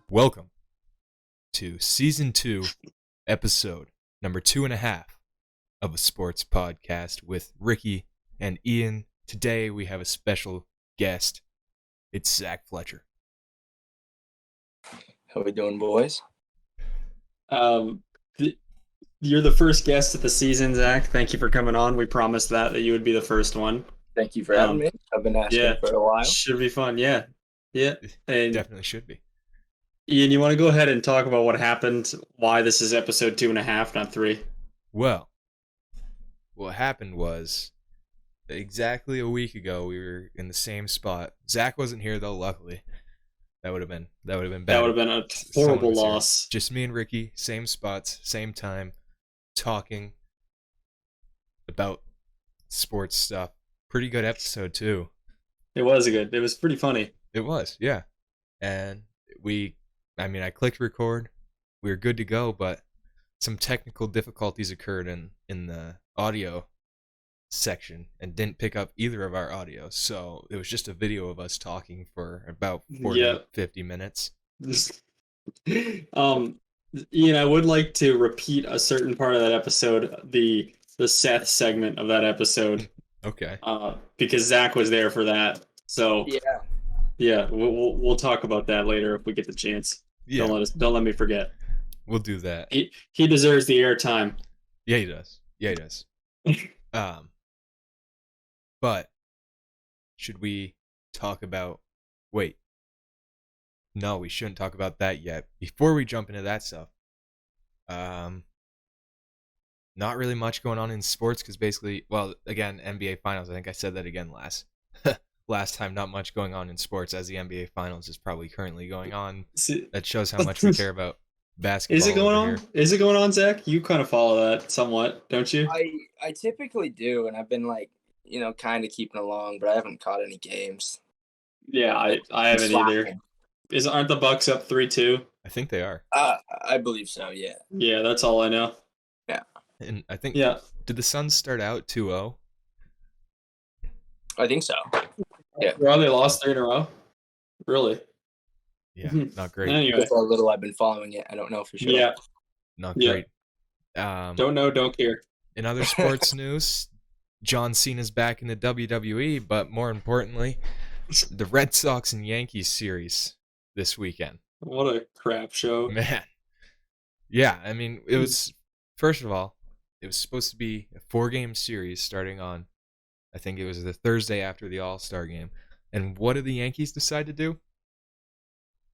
Welcome to Season 2, Episode number 2.5 of a sports podcast with Ricky and Ian. Today we have a special guest. It's Zack Fletcher. How we doing, boys? You're the first guest of the season, Zach. Thank you for coming on. We promised that you would be the first one. Thank you for having me. I've been asking for a while. Should be fun, yeah. And Definitely should be. Ian, you want to go ahead and talk about what happened, why this is episode 2.5, not 3? Well, what happened was exactly a week ago we were in the same spot. Zach wasn't here though, luckily. That would have been bad. That would have been a horrible loss. Just me and Ricky, same spots, same time, talking about sports stuff. Pretty good episode too. It was pretty funny. It was, yeah. And I clicked record. We were good to go, but some technical difficulties occurred in the audio section and didn't pick up either of our audio. So it was just a video of us talking for about 50 minutes. Ian, I would like to repeat a certain part of that episode, the Seth segment of that episode. Okay. Because Zach was there for that. So yeah, we'll talk about that later if we get the chance. Yeah. Don't let me forget. We'll do that. He deserves the airtime. Yeah, he does. But should we talk about? Wait. No, we shouldn't talk about that yet. Before we jump into that stuff, not really much going on in sports because basically, well, again, NBA Finals. I think I said that again last time. Not much going on in sports as the NBA Finals is probably currently going on. That shows how much we care about basketball. Is it going on? Here. Is it going on, Zach? You kind of follow that somewhat, don't you? I typically do, and I've been kind of keeping along, but I haven't caught any games. Yeah, I haven't either. Aren't the Bucks up 3-2? I think they are. I believe so. Yeah. Yeah, that's all I know. Yeah. And I think. Yeah. Did the Suns start out 2-0? I think so. Yeah. Well, they lost 3 in a row. Really? Yeah, not great. Anyway. For a little, I've been following it. I don't know for sure. Yeah. Not great. Don't know, don't care. In other sports news, John Cena's back in the WWE, but more importantly, the Red Sox and Yankees series this weekend. What a crap show. Man. Yeah, I mean, it was, first of all, it was supposed to be a 4-game series starting on, I think it was the Thursday after the All-Star game. And what did the Yankees decide to do?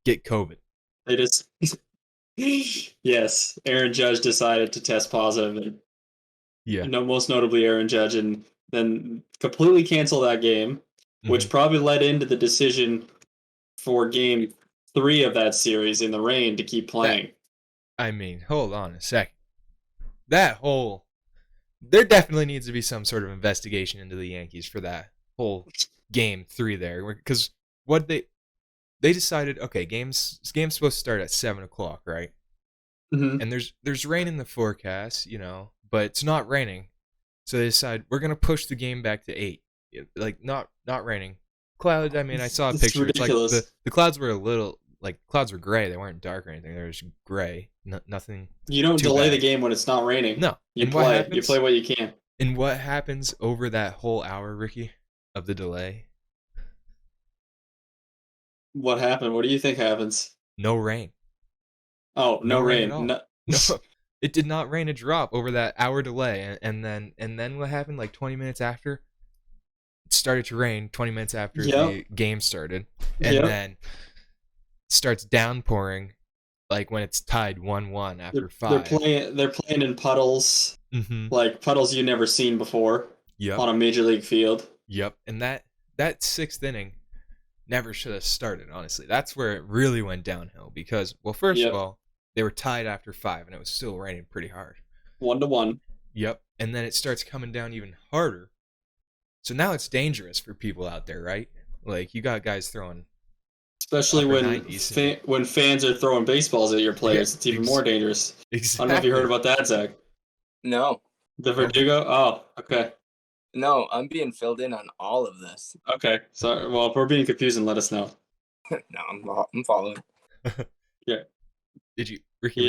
Get COVID. They just... Yes, Aaron Judge decided to test positive. And most notably Aaron Judge, and then completely cancel that game, which probably led into the decision for game 3 of that series in the rain to keep playing. Hold on a second. There definitely needs to be some sort of investigation into the Yankees for that whole game 3 there, because what they decided, okay, game's supposed to start at 7:00, right? Mm-hmm. And there's rain in the forecast, but it's not raining, so they decide we're gonna push the game back to 8, not raining. Clouds. I mean, I saw a picture. It's like the clouds were a little clouds were gray. They weren't dark or anything. They were just gray. Nothing. You don't delay the game when it's not raining. No, you play. You play what you can. And what happens over that whole hour, Ricky, of the delay? What happened? What do you think happens? No rain. Oh, no rain. No, it did not rain a drop over that hour delay. And then what happened? Like 20 minutes after, it started to rain. 20 minutes after the game started, and then starts downpouring. Like when it's tied 1-1 after 5. They're playing in puddles, like puddles you've never seen before. Yep. On a major league field. Yep. And that 6th inning never should have started, honestly. That's where it really went downhill because, well, first of all, they were tied after 5 and it was still raining pretty hard. 1-1. Yep. And then it starts coming down even harder So now it's dangerous for people out there, right? Like you got guys throwing, especially when fans are throwing baseballs at your players. It's even more dangerous. Exactly. I don't know if you heard about that, Zach. No. The Verdugo? Oh, okay. No, I'm being filled in on all of this. Okay. So, well, if we're being confusing, let us know. No, I'm following. Yeah. Did you, Ricky? Yeah,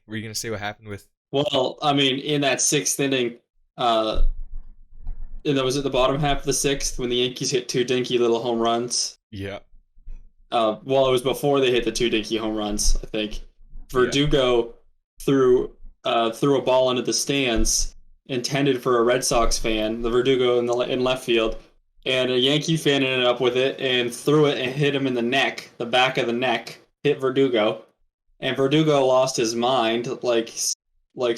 were you gonna say what happened with? Well, I mean, in that 6th inning, and that was at the bottom half of the 6th when the Yankees hit 2 dinky little home runs. Yeah. Well, it was before they hit the 2 dinky home runs, I think. Verdugo threw a ball into the stands intended for a Red Sox fan, the Verdugo in left field, and a Yankee fan ended up with it and threw it and hit him in the neck, the back of the neck, hit Verdugo, and Verdugo lost his mind, like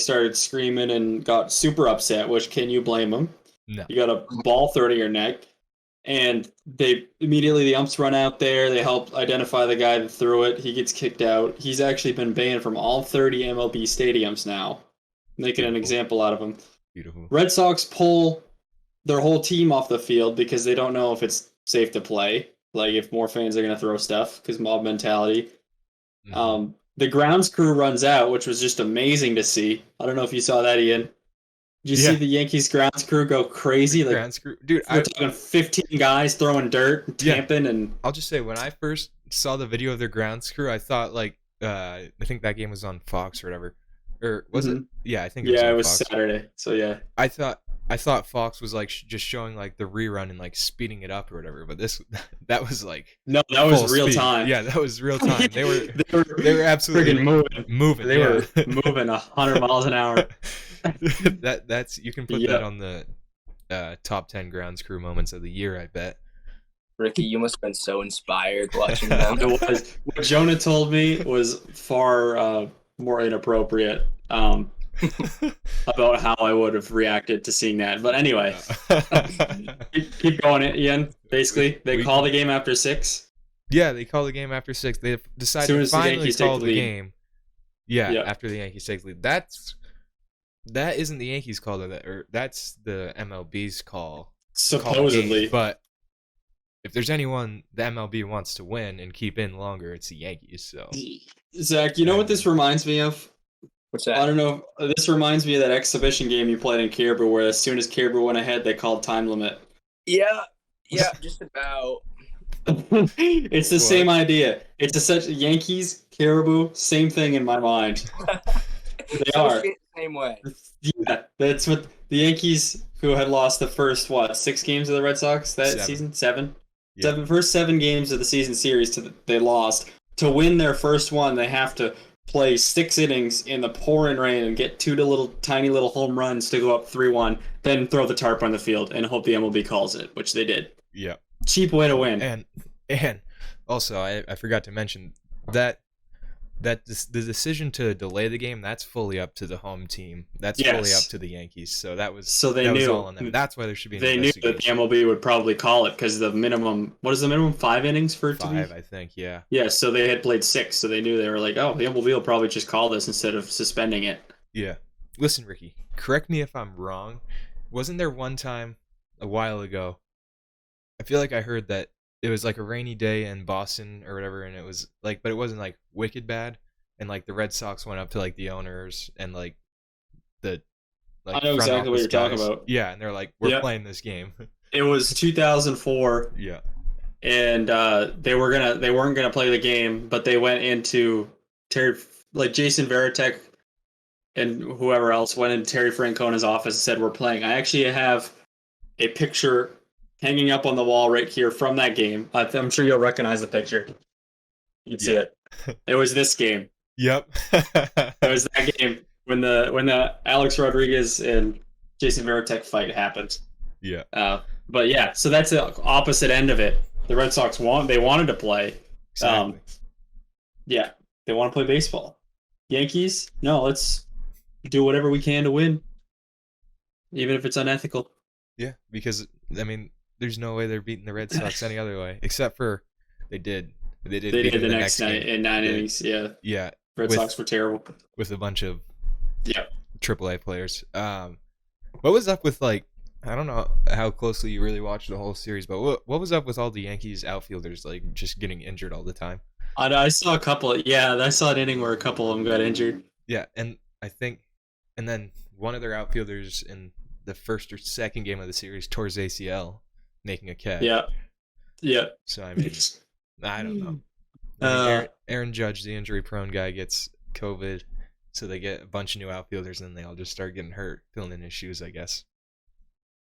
started screaming and got super upset, which can you blame him? No. You got a ball thrown to your neck. And the umps run out there. They help identify the guy that threw it. He gets kicked out. He's actually been banned from all 30 MLB stadiums now, making an example out of him. Beautiful. Red Sox pull their whole team off the field because they don't know if it's safe to play. Like if more fans are going to throw stuff because mob mentality. Mm-hmm. The grounds crew runs out, which was just amazing to see. I don't know if you saw that, Ian. Did you see the Yankees grounds crew go crazy? Like, grounds crew, dude, we're talking 15 guys throwing dirt, and tamping, and I'll just say when I first saw the video of their grounds crew, I thought like I think that game was on Fox or whatever, or was it? Yeah, I think it was Saturday. So yeah, I thought Fox was like just showing like the rerun and like speeding it up or whatever, but that was like that was real time. Yeah, that was real time. They were absolutely moving. They were moving 100 miles an hour. That's you can put that on the top 10 grounds crew moments of the year, I bet. Ricky, you must have been so inspired watching them. What Jonah told me was far more inappropriate about how I would have reacted to seeing that. But anyway, keep going, Ian. Basically, they call the game after 6. Yeah, they call the game after 6. They decided to finally call the game. Yeah, after the Yankees take the lead. That isn't the Yankees' call, or that's the MLB's call. Supposedly. But if there's anyone the MLB wants to win and keep in longer, it's the Yankees. So, Zach, you know what this reminds me of? What's that? I don't know. This reminds me of that exhibition game you played in Caribou, where as soon as Caribou went ahead, they called time limit. Yeah, just about. It's the same idea. It's Yankees, Caribou, same thing in my mind. They are. Same way. Yeah, that's what the Yankees, who had lost the first 6 games of the Red Sox that season, 7, first 7 games of the season series they lost. To win their first one, they have to play 6 innings in the pouring rain and get 2 tiny little home runs to go up 3-1, then throw the tarp on the field and hope the MLB calls it, which they did. Yeah, cheap way to win. And also I forgot to mention that the decision to delay the game, that's fully up to the home team. That's fully up to the Yankees. So that was all on them. That's why there should be an investigation. They knew that the MLB would probably call it because the minimum. What is the minimum? 5 innings for it to be? 5, I think. Yeah. Yeah. So they had played 6, so they knew they were like, oh, the MLB will probably just call this instead of suspending it. Yeah. Listen, Ricky. Correct me if I'm wrong. Wasn't there one time a while ago? I feel like I heard that it was like a rainy day in Boston or whatever, and it was like, but it wasn't like wicked bad, and like the Red Sox went up to like the owners and like the I know exactly what you're talking about. Yeah, and they're like, we're playing this game. It was 2004. Yeah, and they weren't gonna play the game, but they went into Jason Varitek and whoever else went into Terry Francona's office and said, we're playing. I actually have a picture hanging up on the wall right here from that game. I'm sure you'll recognize the picture. You can see it. It was this game. Yep. It was that game when the Alex Rodriguez and Jason Varitek fight happened. Yeah. But yeah, so that's the opposite end of it. The Red Sox they wanted to play. Exactly. Yeah, they want to play baseball. Yankees, no, let's do whatever we can to win, even if it's unethical. Yeah, because I mean, there's no way they're beating the Red Sox any other way, except for they did beat the next night in 9 innings. Yeah. Red Sox were terrible with a bunch of AAA players. What was up with like I don't know how closely you really watched the whole series, but what was up with all the Yankees outfielders like just getting injured all the time? I saw a couple. Yeah, I saw an inning where a couple of them got injured. Yeah, and then one of their outfielders in the first or second game of the series tore his ACL, making a catch. Yeah. So I mean, I don't know. Aaron Judge, the injury-prone guy, gets COVID, so they get a bunch of new outfielders, and they all just start getting hurt, filling in his shoes, I guess.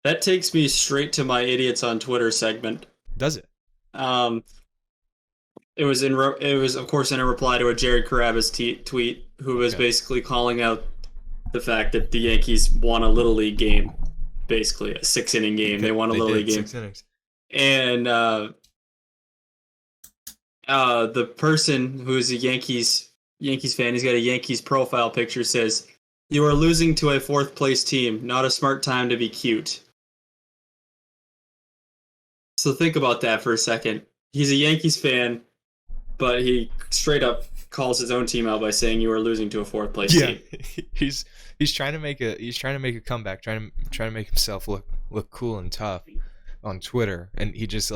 That takes me straight to my idiots on Twitter segment. Does it? It was of course in a reply to a Jared Carrabba's tweet, who was basically calling out the fact that the Yankees won a Little League game, basically a 6-inning game. They won a Little League game, 6 innings. And the person who is a Yankees fan, he's got a Yankees profile picture, says, "You are losing to a 4th place team. Not a smart time to be cute." So think about that for a second. He's a Yankees fan, but he straight up calls his own team out by saying you are losing to a 4th place team. he's trying to make a comeback, trying to make himself look cool and tough on Twitter, and he just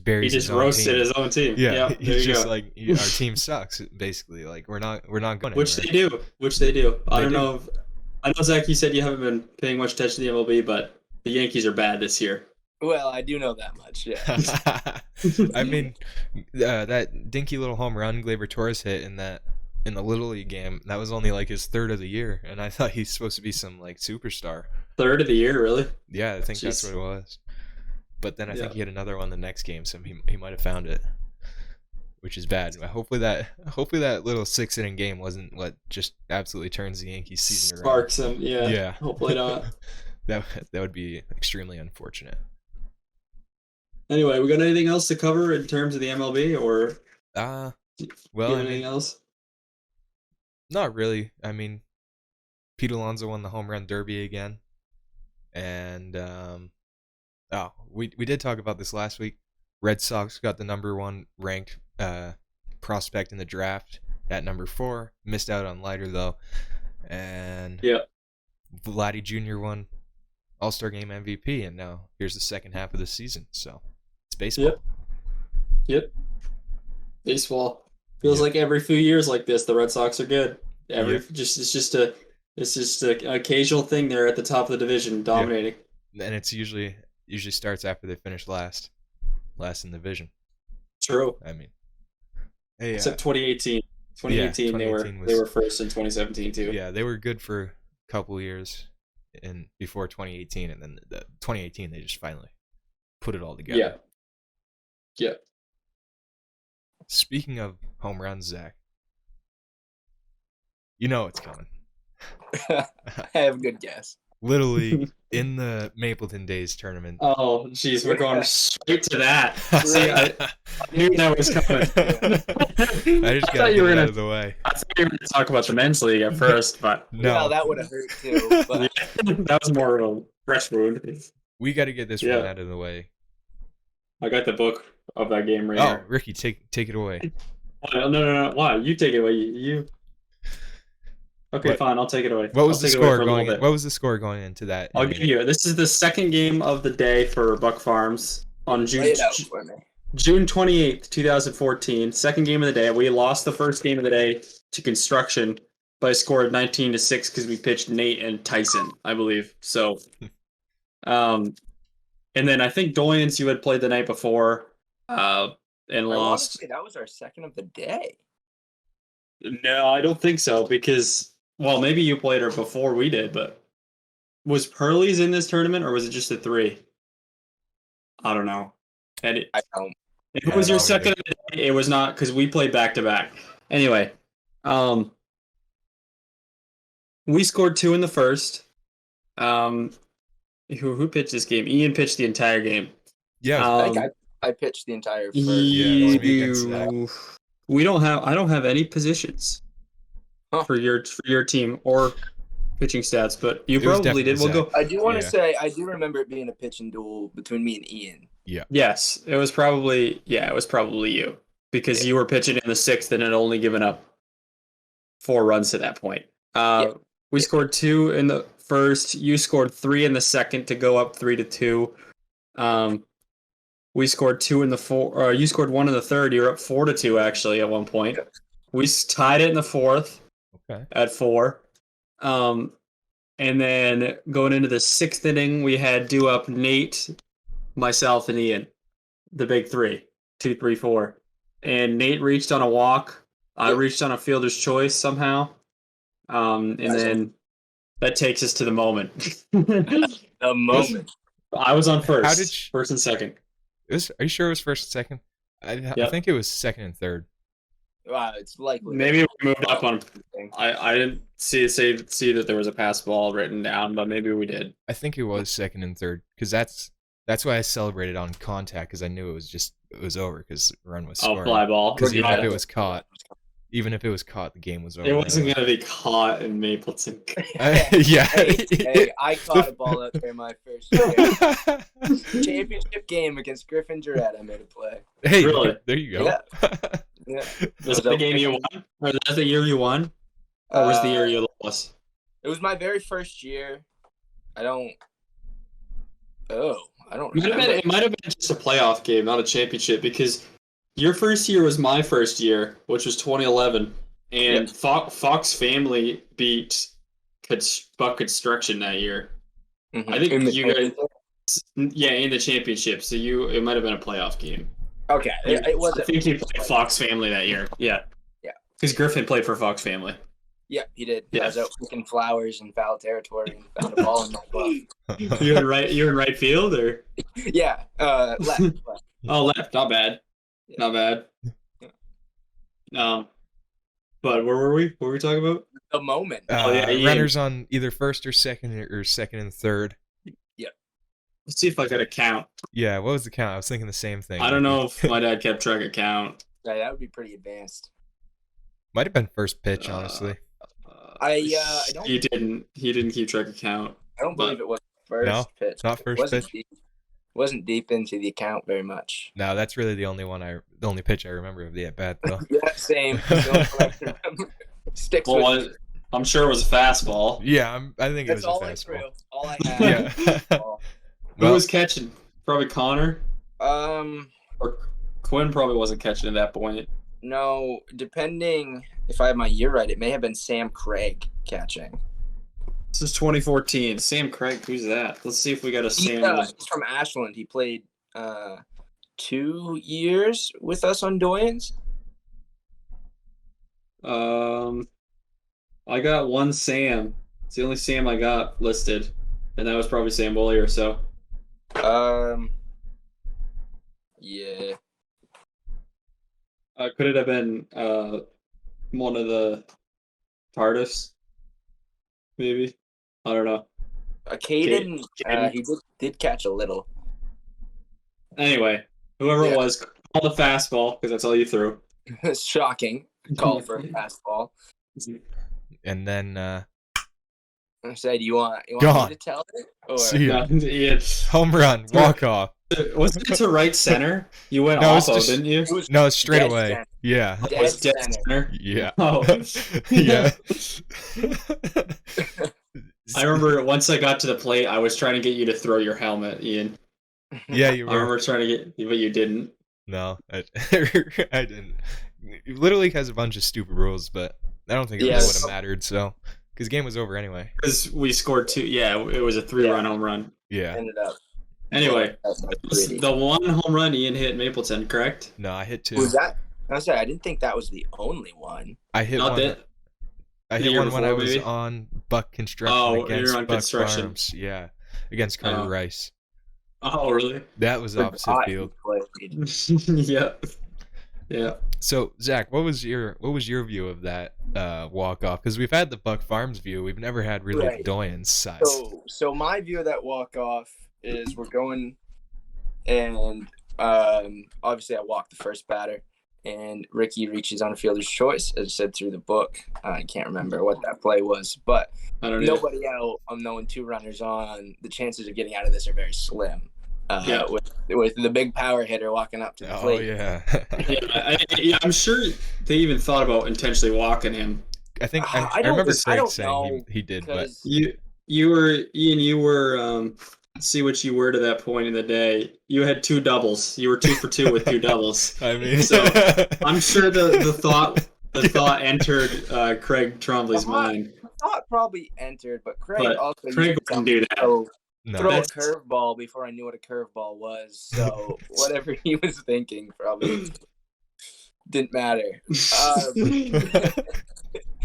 buries. He just roasted his own team. Yeah, he's just like, our team sucks. Basically, like we're not going. Which they do. I don't know. I know, Zach, you said you haven't been paying much attention to the MLB, but the Yankees are bad this year. Well, I do know that much, yeah. I mean, that dinky little home run Gleyber Torres hit in the Little League game, that was only like his 3rd of the year, and I thought he's supposed to be some like superstar. 3rd of the year, really? Yeah, I think that's what it was. But then I think he had another one the next game, so he might have found it, which is bad. Hopefully that little 6-inning game wasn't what just absolutely turns the Yankees season around. Sparks him, yeah. Hopefully not. That would be extremely unfortunate. Anyway, we got anything else to cover in terms of the MLB, or anything else? Not really. I mean, Pete Alonso won the home run derby again, and we did talk about this last week. Red Sox got the number 1 ranked prospect in the draft at number 4. Missed out on Leiter though, and Vladdy Jr. won All-Star Game MVP, and now here's the second half of the season. So. Baseball. Yep. Baseball feels like every few years like this, the Red Sox are good. It's just an occasional thing. They're at the top of the division, dominating. And it's usually starts after they finish last in the division. True. I mean, except 2018. 2018, they were first in 2017 too. Yeah, they were good for a couple years before 2018, and then the 2018 they just finally put it all together. Yeah. Speaking of home runs, Zach, you know it's coming. I have a good guess. Little League in the Mapleton Days tournament. Oh, jeez, we're going straight to that. See, I knew that was coming. I just got to get it out of the way. I thought you were going to talk about the men's league at first, but no, that would have hurt too. But that was more of a fresh wound. We got to get this one out of the way. I got the book of that game right here. Oh, Ricky, take it away. No. Why? You take it away. You. Okay, fine. I'll take it away. What was the score going? What was the score going into that? I'll give you. This is the second game of the day for Buck Farms on June 28th, 2014. Second game of the day. We lost the first game of the day to Construction by a score of 19-6 because we pitched Nate and Tyson, I believe. So, and then I think Doyens you had played the night before, and lost. That was our second of the day. No, I don't think so because. Well, maybe you played her before we did, but was Pearlie's in this tournament or was it just a 3? I don't know. I don't. If it was your second of the day, it was not because we played back to back. Anyway, we scored 2 in the first. Who pitched this game? Ian pitched the entire game. Yeah, I pitched the entire first. I don't have any positions. For your team or pitching stats, but you probably did. We'll go. I do want to say I do remember it being a pitching duel between me and Ian. Yeah. Yes, it was probably you because you were pitching in the 6th and had only given up 4 runs to that point. We scored 2 in the first. You scored 3 in the second to go up 3-2. We scored 2 in the fourth. Or you scored 1 in the third. You're up 4-2 actually at one point. We tied it in the fourth. Okay. At 4. And then going into the 6th inning, we had due up Nate, myself, and Ian, the big 3, 2, 3, 4. And Nate reached on a walk. I reached on a fielder's choice somehow. And then that takes us to the moment. The moment. I was on first. First and second. Are you sure it was first and second? I think it was second and third. Wow, it's likely. Maybe we moved up on. I didn't see that there was a pass ball written down, but maybe we did. I think it was second and third because that's why I celebrated on contact because I knew it was over because the run was scored. Oh, fly ball. Because even if it was caught, the game was over. It wasn't going to be caught in Mapleton. Yeah. Hey, I caught a ball out there my first year. Championship game against Griffin Jarrett. I made a play. Hey, really? There you go. Yeah. Was that the game you won? Or was that the year you won? Or was the year you lost? It was my very first year. I don't remember. It might have been just a playoff game, not a championship, because your first year was my first year, which was 2011, and Fox Family beat Buck Construction that year. Mm-hmm. I think you guys, in the championship. So it might have been a playoff game. Okay, it was. I think he played Fox Family that year. Yeah. Because Griffin played for Fox Family. Yeah, he did. Yeah. I was out picking flowers in foul territory and found a ball in my glove. You in right field or? Yeah, left. Oh, left. Not bad. Yeah. Not bad. But where were we? What were we talking about? The moment. Runners on either first or second and third. Yeah. Let's see if I got a count. Yeah, what was the count? I was thinking the same thing. I don't know if my dad kept track of count. Yeah, that would be pretty advanced. Might have been first pitch, honestly. I don't. He didn't keep track of count. I don't believe it was first pitch. Not first pitch. Wasn't deep into the account very much. No, that's really the only pitch I remember of the at bat though. Yeah, same. Sticks with I'm sure it was a fastball. Yeah, I think it was a fastball. All I had. Yeah. Who was catching? Probably Connor. Or Quinn probably wasn't catching at that point. No, depending if I have my year right, it may have been Sam Craig catching. This is 2014. Sam Craig, who's that? Let's see if we got a Sam. He's from Ashland. He played 2 years with us on Doyens. I got one Sam. It's the only Sam I got listed, and that was probably Sam Bully or so. Yeah. Could it have been one of the Tardifs? Maybe. I don't know. Caden, he did catch a little. Anyway, whoever it was, call the fastball because that's all you threw. It's shocking. Call for a fastball. And then I said, "You want me to tell it?" Or see ya. Home run, walk off. Wasn't it to right center? You went off, didn't you? No, it's straight away. Center. Yeah. It was dead center. Yeah. Oh. Yeah. I remember once I got to the plate, I was trying to get you to throw your helmet, Ian. Yeah, you were. I remember trying to get, but you didn't. No, I didn't. Little League has a bunch of stupid rules, but I don't think it really would have mattered. So, because the game was over anyway. Because we scored 2. Yeah, it was a 3-run home run. Yeah. Ended up. Anyway, the one home run Ian hit Mapleton, correct? No, I hit 2. Was that? I'm sorry, I didn't think that was the only one. I hit Not one. That. I hit one when I was on Buck Construction against on Buck Construction. Farms. Yeah, against Carter Rice. Oh, really? That was opposite field. Yeah. Yeah. So Zach, what was your view of that walk off? Because we've had the Buck Farms view, we've never had really the Doyen's side. So my view of that walk off is we're going, and obviously I walk the first batter, and Ricky reaches on a fielder's choice, as I said through the book. I can't remember what that play was, but nobody out. I'm knowing 2 runners on. The chances of getting out of this are very slim. With the big power hitter walking up to the plate. Yeah, I'm sure they even thought about intentionally walking him. I think I remember Craig saying he did, but You were see what you were to that point in the day. You had 2 doubles. You were 2 for 2 with 2 doubles. I mean, so I'm sure the thought entered Craig Trombley's mind. The thought probably entered, but Craig wouldn't do that. Throw a curveball before I knew what a curveball was. So whatever he was thinking probably didn't matter.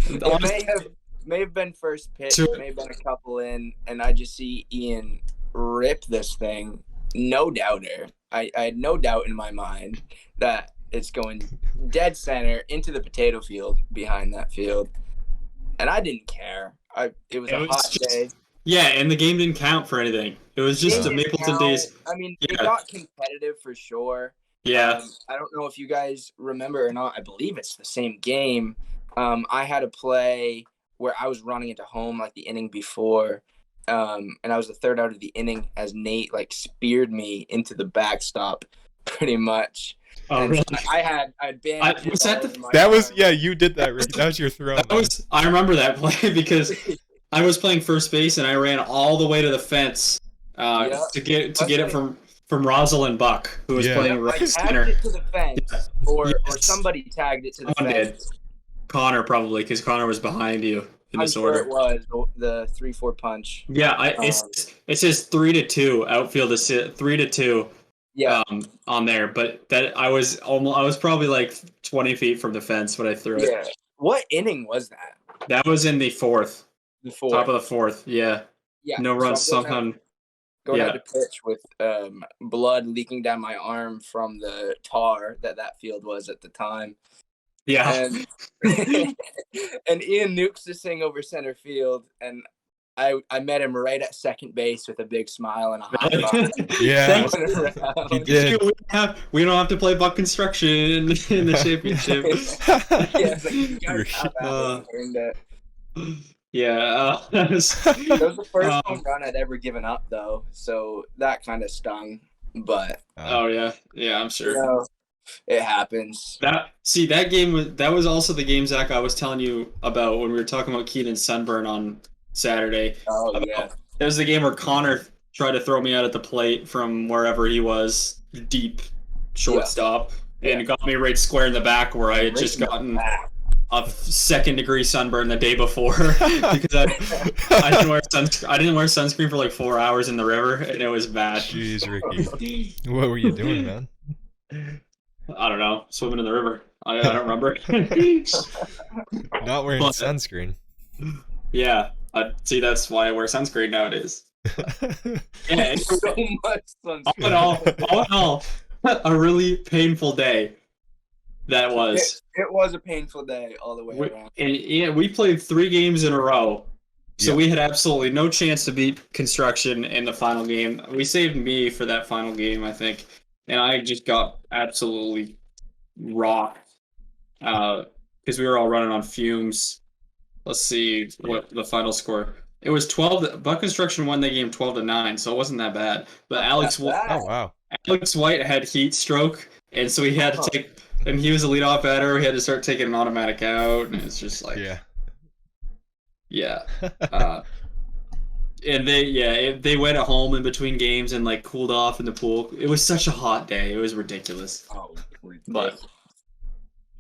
It may have been first pitch, may have been a couple in, and I just see Ian rip this thing. No doubter. I had no doubt in my mind that it's going dead center into the potato field behind that field, and I didn't care. It was a hot day. Yeah, and the game didn't count for anything. It was just the Mapleton days. I mean, it got competitive for sure. Yeah. I don't know if you guys remember or not. I believe it's the same game. I had a play where I was running into home like the inning before, and I was the third out of the inning as Nate speared me into the backstop, pretty much. Oh, really? So I had bandages. You did that, Rick. That was your throw. I remember that play because I was playing first base and I ran all the way to the fence to get it from Rosalind Buck, who was playing right center. Tagged it to the fence, or somebody tagged it to the fence. Connor probably, because Connor was behind you in this order. It was the 3-4 punch. Yeah, it says 3-2 outfield is 3-2. Yeah. On there, but that I was probably like 20 feet from the fence when I threw it. Yeah. What inning was that? That was in the 4th. The 4th. Top of the 4th. Yeah. Yeah. No runs somehow. Going out to pitch with blood leaking down my arm from the tar that field was at the time. Yeah. And Ian nukes this thing over center field, and I met him right at second base with a big smile and a high five. Yeah, he did. We don't have to play Buck Construction in the championship. That was the first home run I'd ever given up, though, so that kind of stung. But yeah, I'm sure. It happens. That game was also the game, Zach, I was telling you about when we were talking about Keenan's sunburn on Saturday. Oh, yeah. It was the game where Connor tried to throw me out at the plate from wherever he was, deep shortstop, and it got me right square in the back where I had just gotten a 2nd-degree sunburn the day before because I didn't wear sunscreen for like 4 hours in the river, and it was bad. Jeez, Ricky. What were you doing, man? I don't know. Swimming in the river. I don't remember. Not wearing sunscreen. Yeah. See, that's why I wear sunscreen nowadays. Yeah, so much sunscreen. All in all, a really painful day. That was. It was a painful day all the way around. And we played 3 games in a row. So we had absolutely no chance to beat Construction in the final game. We saved me for that final game, I think. And I just got absolutely rocked because we were all running on fumes. Let's see what the final score. It was 12. Buck Construction won the game 12-9, so it wasn't that bad. But Alex White had heat stroke, and so he had to take. And he was a leadoff batter. We had to start taking an automatic out, and it's just like and they went at home in between games and like cooled off in the pool. It was such a hot day. It was ridiculous. But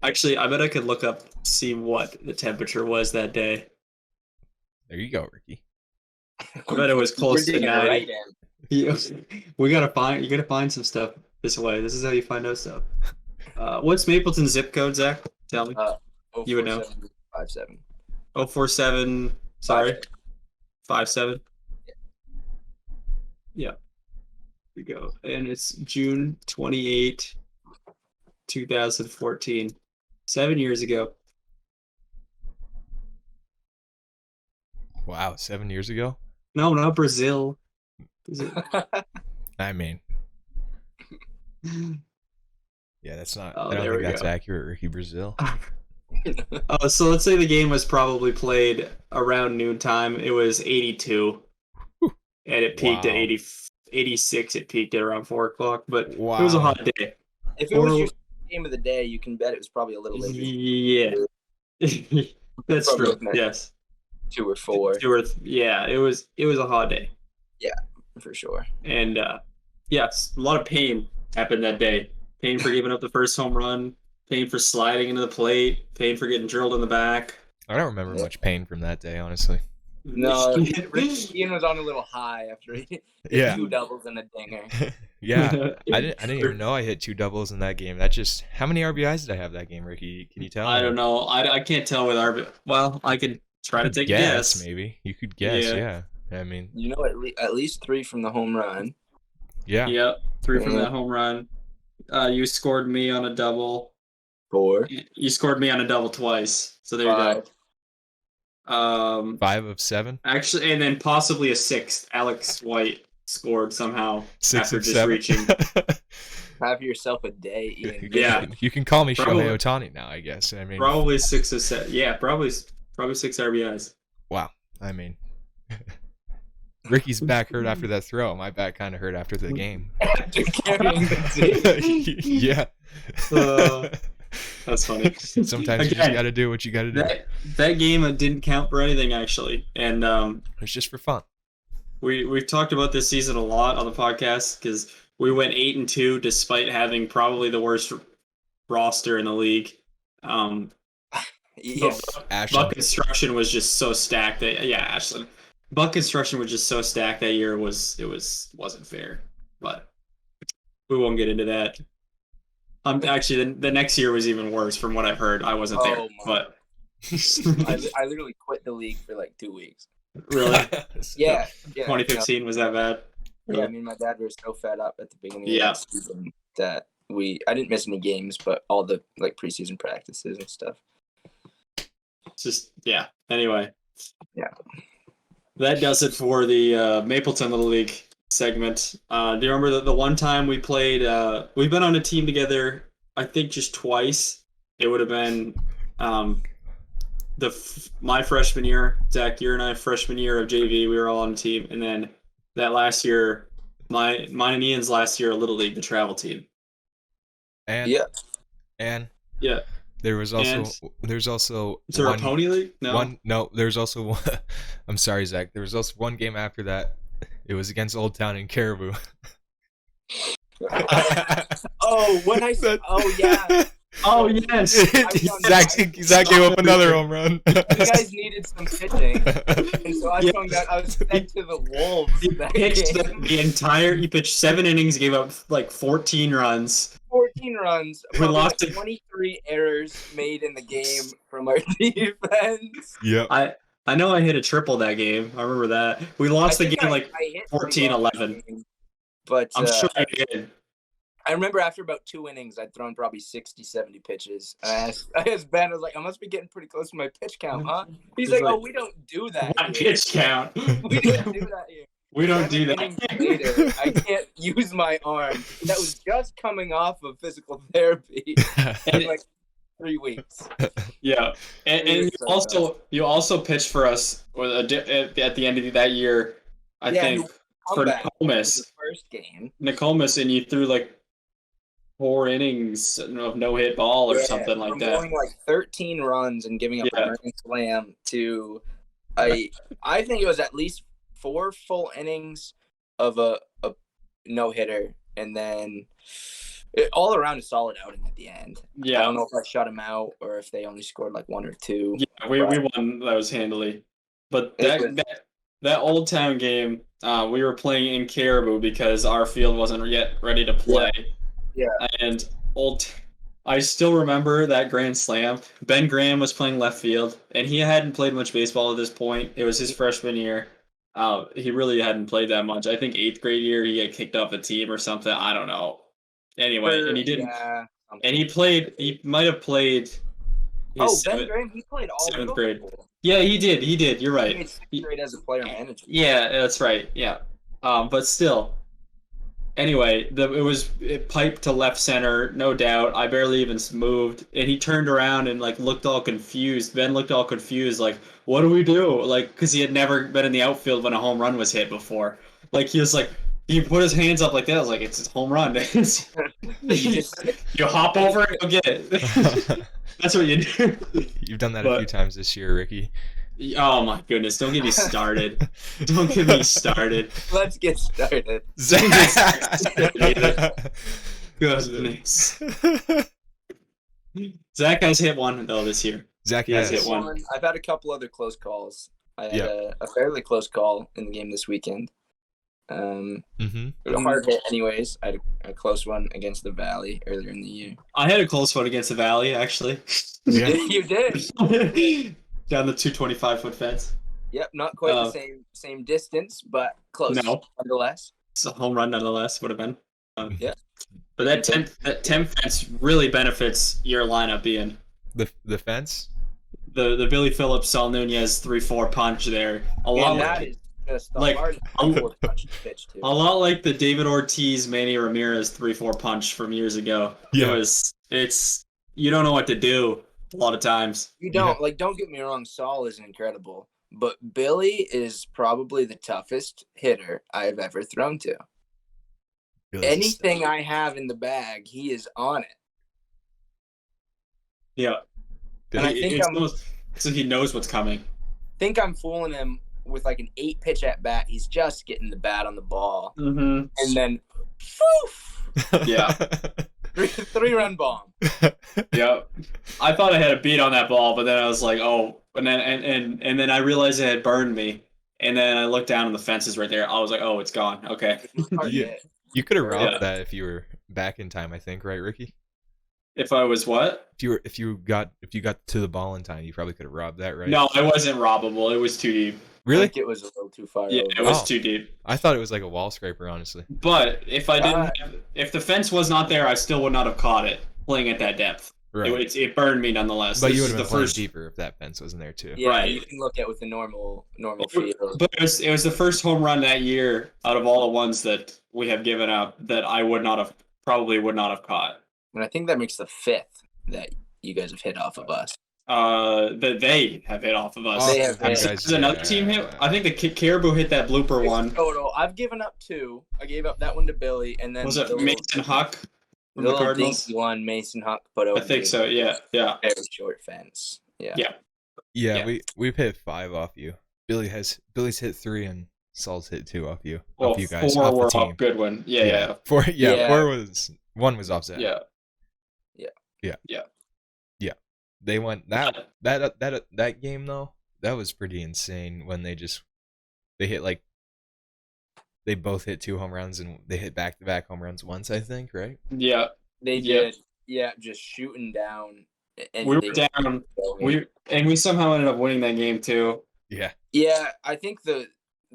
actually, I bet I could look up, see what the temperature was that day. There you go, Ricky. I bet it was close to 90. You gotta find some stuff this way. This is how you find out stuff. What's Mapleton's zip code, Zach? Tell me. You would know. 047. 047. Sorry. 57. Yeah. Here we go. And it's June 28, 2014. 7 years ago. Wow, 7 years ago? No, not Brazil. I mean. Yeah, that's not. Oh, I don't think that's accurate, Ricky. Brazil. So let's say the game was probably played around noontime. It was 82. And it peaked at 86. It peaked at around 4 o'clock. But it was a hot day. If it was your game of the day, you can bet it was probably a little later. Yeah. That's true. Yes. 2 or 4. Yeah, it was a hot day. Yeah, for sure. And yes, a lot of pain happened that day. Pain for giving up the first home run, pain for sliding into the plate, pain for getting drilled in the back. I don't remember much pain from that day, honestly. No, Ian was on a little high after he hit 2 doubles and a dinger. Yeah, I didn't even know I hit 2 doubles in that game. That just, how many RBIs did I have that game, Ricky? Can you tell? I don't know. I can't tell with RBI. Well, I could try to take a guess. Maybe you could guess. Yeah. I mean, at least 3 from the home run. Yeah. Yep, 3 from that home run. You scored me on a double. 4. You scored me on a double twice. So there you go. 5 of 7. Actually, and then possibly a 6th. Alex White scored somehow 6 after of just 7. Reaching. Have yourself a day, Ian. Yeah, you can call me Shohei Ohtani now, I guess. I mean, probably 6 of 7. Yeah, probably 6 RBIs. Wow. I mean, Ricky's back hurt after that throw. My back kind of hurt after the game. After carrying the team. Yeah. That's funny. Sometimes you just got to do what you got to do. That game didn't count for anything, actually. And it's just for fun. We've talked about this season a lot on the podcast because we went 8-2 despite having probably the worst roster in the league. Buck Construction was just so stacked that Ashland. Buck Construction was just so stacked that year wasn't fair. But we won't get into that. Actually, the next year was even worse from what I've heard. I wasn't there, but I literally quit the league for like 2 weeks. Really? Yeah. 2015 was that bad? Really? Yeah, me and my dad were so fed up at the beginning of the season that I didn't miss any games, but all the like preseason practices and stuff. Just Anyway. Yeah. That does it for the Mapleton Little League segment. Do you remember the one time we played? We've been on a team together, I think, just twice. It would have been my freshman year, Zach, your and I freshman year of JV. We were all on a team, and then that last year, mine and Ian's last year, Little League, the travel team. And there was also is there a pony league? No, there's also one. I'm sorry, Zach. There was also one game after that. It was against Old Town in Caribou. Oh yes. Zach gave up another home run. You guys needed some pitching, and so I found out I was sent to the Wolves. He pitched 7 innings, gave up like 14 runs. 14 runs. We lost 23 errors made in the game from our defense. Yeah. I know I hit a triple that game. I remember that. We lost the game like 14-11. But I'm sure I did. I remember after about 2 innings, I'd thrown probably 60, 70 pitches. I asked Ben, I was like, I must be getting pretty close to my pitch count, huh? He's like, oh, we don't do that. What pitch count? We don't do that here. We don't do that. Later, I can't use my arm. That was just coming off of physical therapy in like 3 weeks. Yeah, and you also pitched for us at the end of that year. I think for Nokomis. The first game. Nokomis, and you threw like 4 innings of no-hit ball or something like that. Going like 13 runs and giving up a grand slam to, I think it was at least 4 full innings of a no-hitter, and then all around a solid outing at the end. Yeah. I don't know if I shut him out or if they only scored like 1 or 2. Yeah, we won those handily. But that Old Town game, we were playing in Caribou because our field wasn't yet ready to play. Yeah. And I still remember that grand slam. Ben Graham was playing left field, and he hadn't played much baseball at this point. It was his freshman year. He really hadn't played that much. I think 8th grade year he got kicked off a team or something. I don't know. Anyway, and he didn't. Yeah. And he might have played. Ben Graham, he played all 7th grade. Yeah, he did. You're right. He made 6th grade as a player manager. Yeah, that's right. Yeah. But still. Anyway, it piped to left center, no doubt. I barely even moved, and he turned around and like looked all confused. Ben looked all confused, like, "What do we do?" Like, because he had never been in the outfield when a home run was hit before. Like, he was like, he put his hands up like that. I was like, "It's a home run." You hop over and go get it. That's what you do. You've done that a few times this year, Ricky. Oh my goodness! Don't get me started. Don't get me started. Let's get started. Goodness. Zach has hit one though this year. Zach has hit one. I've had a couple other close calls. I had a fairly close call in the game this weekend. It was a hard hit anyways. I had a close one against the Valley earlier in the year. I had a close one against the Valley, actually. Yeah. You did? Down the 225-foot fence. Yep, not quite the same distance, but close nonetheless. It's a home run nonetheless, would have been. Yeah. But that 10 fence really benefits your lineup being. The fence? The Billy Phillips, Saul Nunez 3-4 punch there. A lot like the David Ortiz, Manny Ramirez 3-4 punch from years ago. Yeah. It's you don't know what to do a lot of times. You don't don't get me wrong, Saul is incredible, but Billy is probably the toughest hitter I've ever thrown to. Anything I have in the bag, he is on it. Yeah. And I think so he knows what's coming. I think I'm fooling him with like an 8-pitch at bat. He's just getting the bat on the ball. Mm-hmm. And then, poof! Yeah. 3-run bomb. Yep. I thought I had a beat on that ball, but then I was like, oh, and then I realized it had burned me. And then I looked down and the fence is right there. I was like, oh, it's gone. Okay. Yeah. You could have robbed that if you were back in time, I think, right, Ricky? If I was what? If you got to the ball in time, you probably could have robbed that, right? No, I wasn't robbable. It was too deep. Really? I think it was a little too far. Yeah, it was too deep. I thought it was like a wall scraper, honestly. But if I didn't, if the fence was not there, I still would not have caught it playing at that depth. Right. It burned me nonetheless. But you would have been playing deeper if that fence wasn't there too. Yeah, right. You can look at with the normal field. But it was the first home run that year out of all the ones that we have given up that I probably would not have caught. And I think that makes the 5th that you guys have hit off of us. That they have hit off of us. They have hit. Does another team hit? I think the Caribou hit that blooper one. Total. I've given up 2. I gave up that one to Billy, and then was it Mason Huck from the the Cardinals? One Mason Huck put over. I think so. Yeah. Very short fence. Yeah. We've hit 5 off you. Billy's hit 3 and Saul's hit 2 off you. Well, off you guys. 4 off were the team. off Goodwin. Yeah. 4. Yeah. 1 was offset. Yeah. They went that game though. That was pretty insane when they hit they both hit 2 home runs and they hit back-to-back home runs once, I think, right? Yeah. They did. Yeah, just shooting down. We were down. We somehow ended up winning that game too. Yeah. Yeah, I think the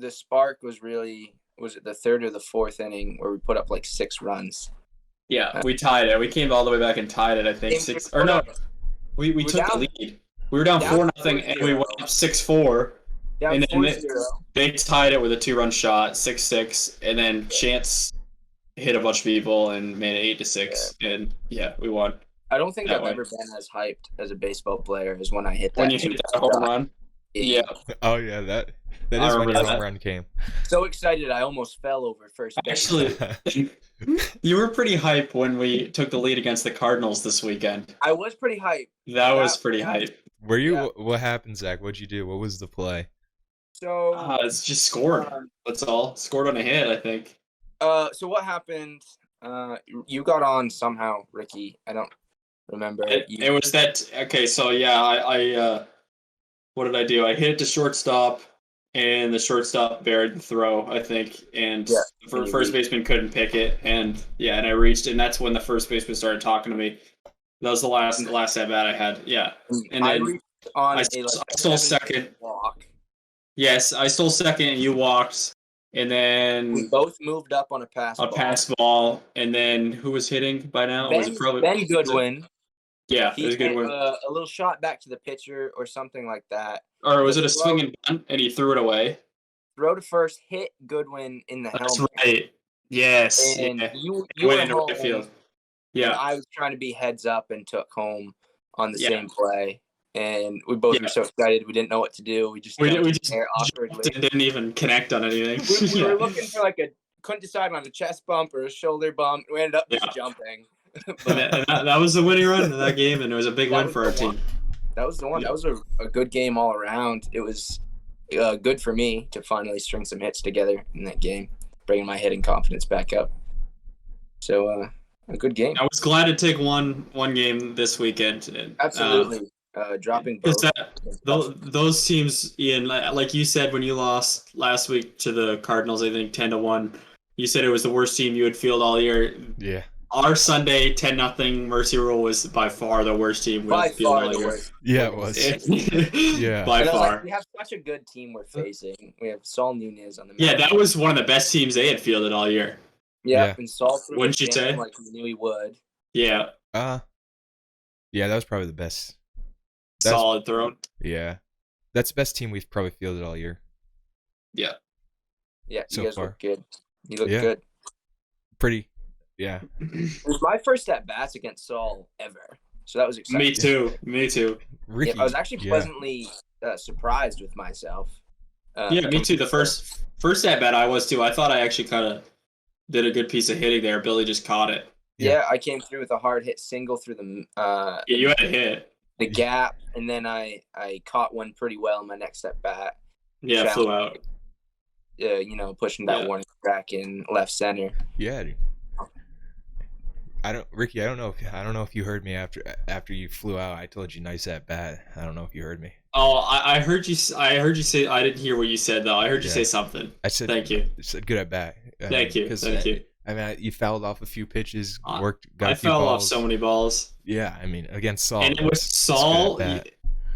spark was it the 3rd or the 4th inning where we put up like 6 runs. Yeah, we tied it. We came all the way back and tied it, I think. 6 or no. We took the lead. We were down 4-0 and we went up 6-4. And then they tied it with a 2-run shot, 6-6, and then Chance hit a bunch of people and made it 8-6, and we won. I don't think I've ever been as hyped as a baseball player as when I hit that. When you hit that home run? Yeah. Oh yeah, that is when the home run came. So excited, I almost fell over first base. Actually, you were pretty hype when we took the lead against the Cardinals this weekend. I was pretty hype. That was pretty hype. Were you? Yeah. What happened, Zach? What'd you do? What was the play? So it's just scored. That's all. Scored on a hit, I think. So what happened? You got on somehow, Ricky. I don't remember. It was that. Okay, so yeah, I what did I do? I hit it to shortstop, and the shortstop buried the throw, I think, and the first baseman couldn't pick it, and I reached, and that's when the first baseman started talking to me. That was the last at bat I had. Yeah, and then I stole second. Walk. Yes, I stole second, and you walked, and then we both moved up on a pass. Ball, and then who was hitting by now? Was it probably Ben Goodwin? Yeah, it was Goodwin. A little shot back to the pitcher or something like that. Or was it a swing and bunt, and he threw it away? Throw to first, hit Goodwin in the helmet. That's right. Yes. And you went into right field. Yeah. I was trying to be heads up and took home on the same play. And we both were so excited. We didn't know what to do. We just awkwardly. Didn't even connect on anything. We were looking for couldn't decide on a chest bump or a shoulder bump. We ended up just jumping. That was the winning run of that game, and it was a big win for our team. That was the one. That was a good game all around. It was good for me to finally string some hits together in that game, bringing my hitting confidence back up. So a good game. I was glad to take one game this weekend. Absolutely. Dropping both. Those teams, Ian, like you said when you lost last week to the Cardinals, I think 10-1. You said it was the worst team you had fielded all year. Yeah. Our Sunday 10-0 Mercy Rule was by far the worst team we had fielded all year. Yeah, it was. Yeah, by far. Like, we have such a good team we're facing. We have Saul Nunez on the mound. Yeah, that was one of the best teams they had fielded all year. Yeah. And Saul threw Wouldn't you say? Like we knew he would. Yeah. Yeah, that was probably the best. Solid throw. Yeah. That's the best team we've probably fielded all year. Yeah. Yeah, you guys look good. You look good. Pretty. Yeah. It was my first at-bats against Saul ever. So that was exciting. Me too. Ricky, I was actually pleasantly surprised with myself. Me too. The first at-bat I was too. I thought I actually kind of did a good piece of hitting there. Billy just caught it. Yeah, I came through with a hard hit single through the you had a hit. The gap, and then I caught one pretty well in my next at-bat. Yeah, flew out. Pushing that warning track in left center. Yeah, dude. Ricky, I don't know if you heard me after you flew out. I told you nice at bat. I don't know if you heard me. Oh, I heard you say. I didn't hear what you said though. I heard you say something. I said thank you. I said good at bat. Thank you. I mean, you fouled off a few pitches. Got I a few fouled balls. off so many balls. Yeah, I mean against Saul. And with Saul,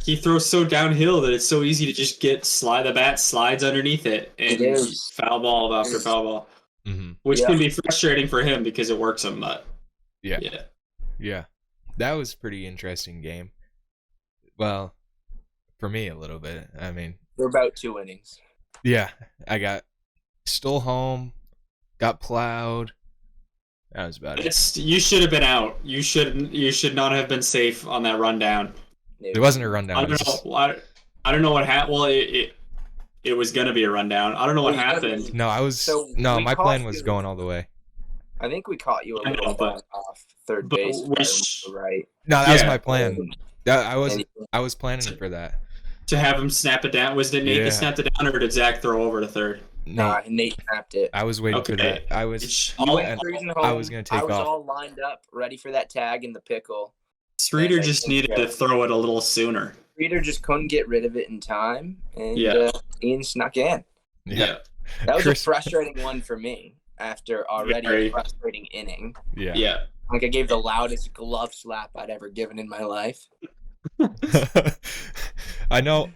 he throws so downhill that it's so easy to just the bat slides underneath it and foul ball after foul ball, which can be frustrating for him because it works him. But yeah, that was a pretty interesting game. Well, for me a little bit. I mean, we're about 2 innings. Yeah, I stole home, got plowed. That was about it. You should have been out. You should not have been safe on that rundown. It wasn't a rundown. I don't know what happened. Well, it was gonna be a rundown. I don't know what happened. No, my plan was going all the way. I think we caught you a little off third base. Right. No, that was my plan. I was planning for that. To have him snap it down. Was it Nate that snapped it down, or did Zach throw over to third? No, Nate snapped it. I was waiting for that. I was going to take off. I was all lined up, ready for that tag in the pickle. Streeter just needed to throw it a little sooner. Streeter just couldn't get rid of it in time, and Ian snuck in. Yeah. That was a frustrating one for me after already a frustrating inning. Yeah. Like I gave the loudest glove slap I'd ever given in my life. I know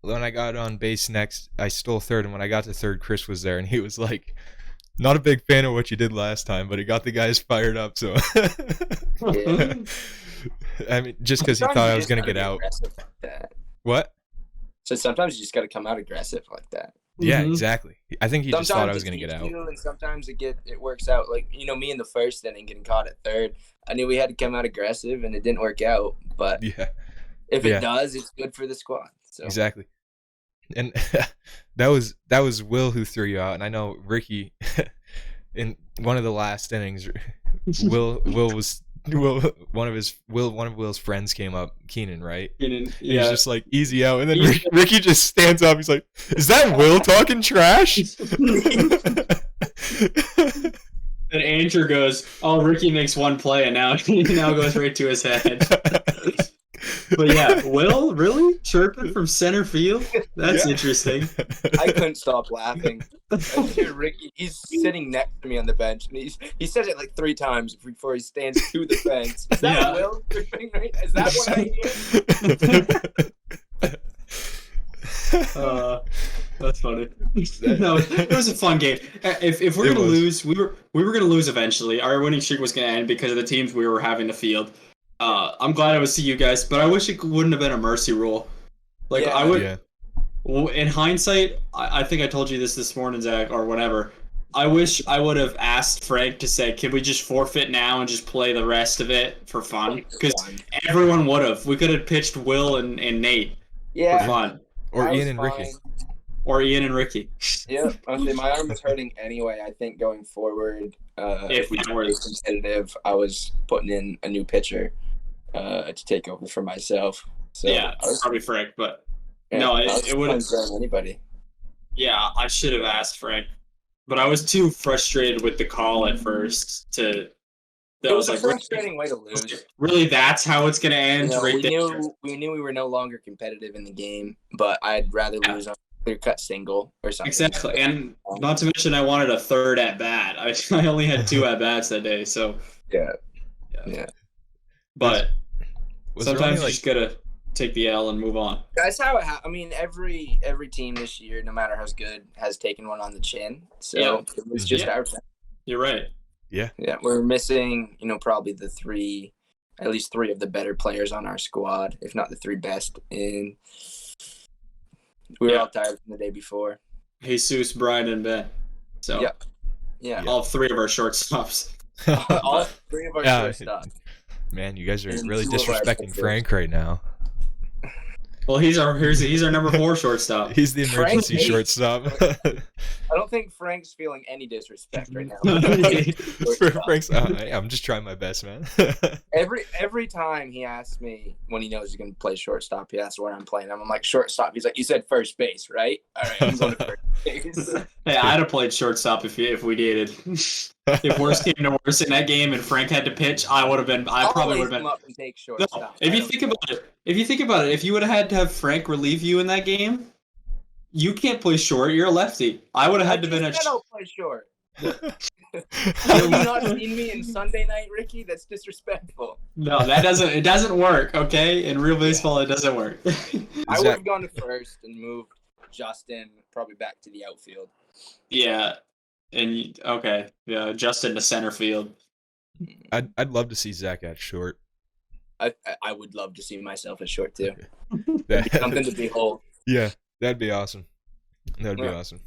when I got on base next, I stole third, and when I got to third, Chris was there, and he was like, not a big fan of what you did last time, but it got the guys fired up, so I mean, just because he thought I was going to get out. Like what? So sometimes you just got to come out aggressive like that. Yeah, exactly. I think he just thought I was going to get out. And sometimes it works out. Like, me in the first inning getting caught at third, I knew we had to come out aggressive, and it didn't work out. But if it does, it's good for the squad. So. Exactly. And that was Will who threw you out, and I know Ricky in one of the last innings, one of Will's friends came up, Keenan, right? Keenan, yeah. He's just like easy out, and then Ricky just stands up. He's like, "Is that Will talking trash?" And Andrew goes, "Oh, Ricky makes one play, and now goes right to his head." But yeah, Will really chirping from center field? That's interesting. I couldn't stop laughing. I hear Ricky. He's sitting next to me on the bench, and he says it like 3 times before he stands to the fence. Is that Will chirping? Right? Is that what I hear? That's funny. No, it was a fun game. If we're gonna lose, we were gonna lose eventually. Our winning streak was gonna end because of the teams we were having to field. I'm glad I would see you guys, but I wish it wouldn't have been a mercy rule. Like I would. Yeah. Well, in hindsight, I think I told you this morning, Zach, or whatever. I wish I would have asked Frank to say, "Can we just forfeit now and just play the rest of it for fun?" Because everyone would have. We could have pitched Will and Nate for fun, or Ian and Ricky. Or Ian and Ricky. Yeah, honestly, my arm was hurting anyway. I think going forward, if we were competitive, I was putting in a new pitcher. to take over for myself. So yeah, probably Frank, but yeah, no, it would have. Anybody. Yeah, I should have asked Frank, but I was too frustrated with the call at first to. It was a frustrating way to lose. Really, that's how it's going to end. We knew we were no longer competitive in the game, but I'd rather lose on a clear-cut single or something. Exactly, and not to mention I wanted a third at bat. I only had 2 at bats that day, so yeah. But sometimes you just gotta take the L and move on. That's how it I mean, every team this year, no matter how good, has taken one on the chin. So it was just our time. You're right. Yeah. Yeah, we're missing, probably at least 3 of the better players on our squad, if not the 3 best. And we were all tired from the day before. Jesus, Brian, and Ben. So yeah, all 3 of our shortstops. All 3 of our shortstops. Man, you guys are really disrespecting Frank right now. Well, he's our number 4 shortstop. He's the emergency shortstop. I don't think Frank's feeling any disrespect right now. Frank's, I'm just trying my best, man. Every time he asks me when he knows he's going to play shortstop, he asks where I'm playing. I'm like, shortstop. He's like, you said first base, right? All right, I'm going to first base. Hey, I'd have played shortstop if we needed. If worst came to worst in that game and Frank had to pitch, I probably would have been. Up and take shortstop. No, if you think about it, if you would have had to have Frank relieve you in that game, you can't play short. You're a lefty. I would have had to been don't play short. Have you not seen me in Sunday Night, Ricky? That's disrespectful. No, it doesn't work. Okay, in real baseball, it doesn't work. I would have gone to first and moved Justin probably back to the outfield. Yeah. And Justin to center field. I'd love to see Zach at short. I would love to see myself at short too. Something to behold. Yeah, that'd be awesome. That'd be awesome.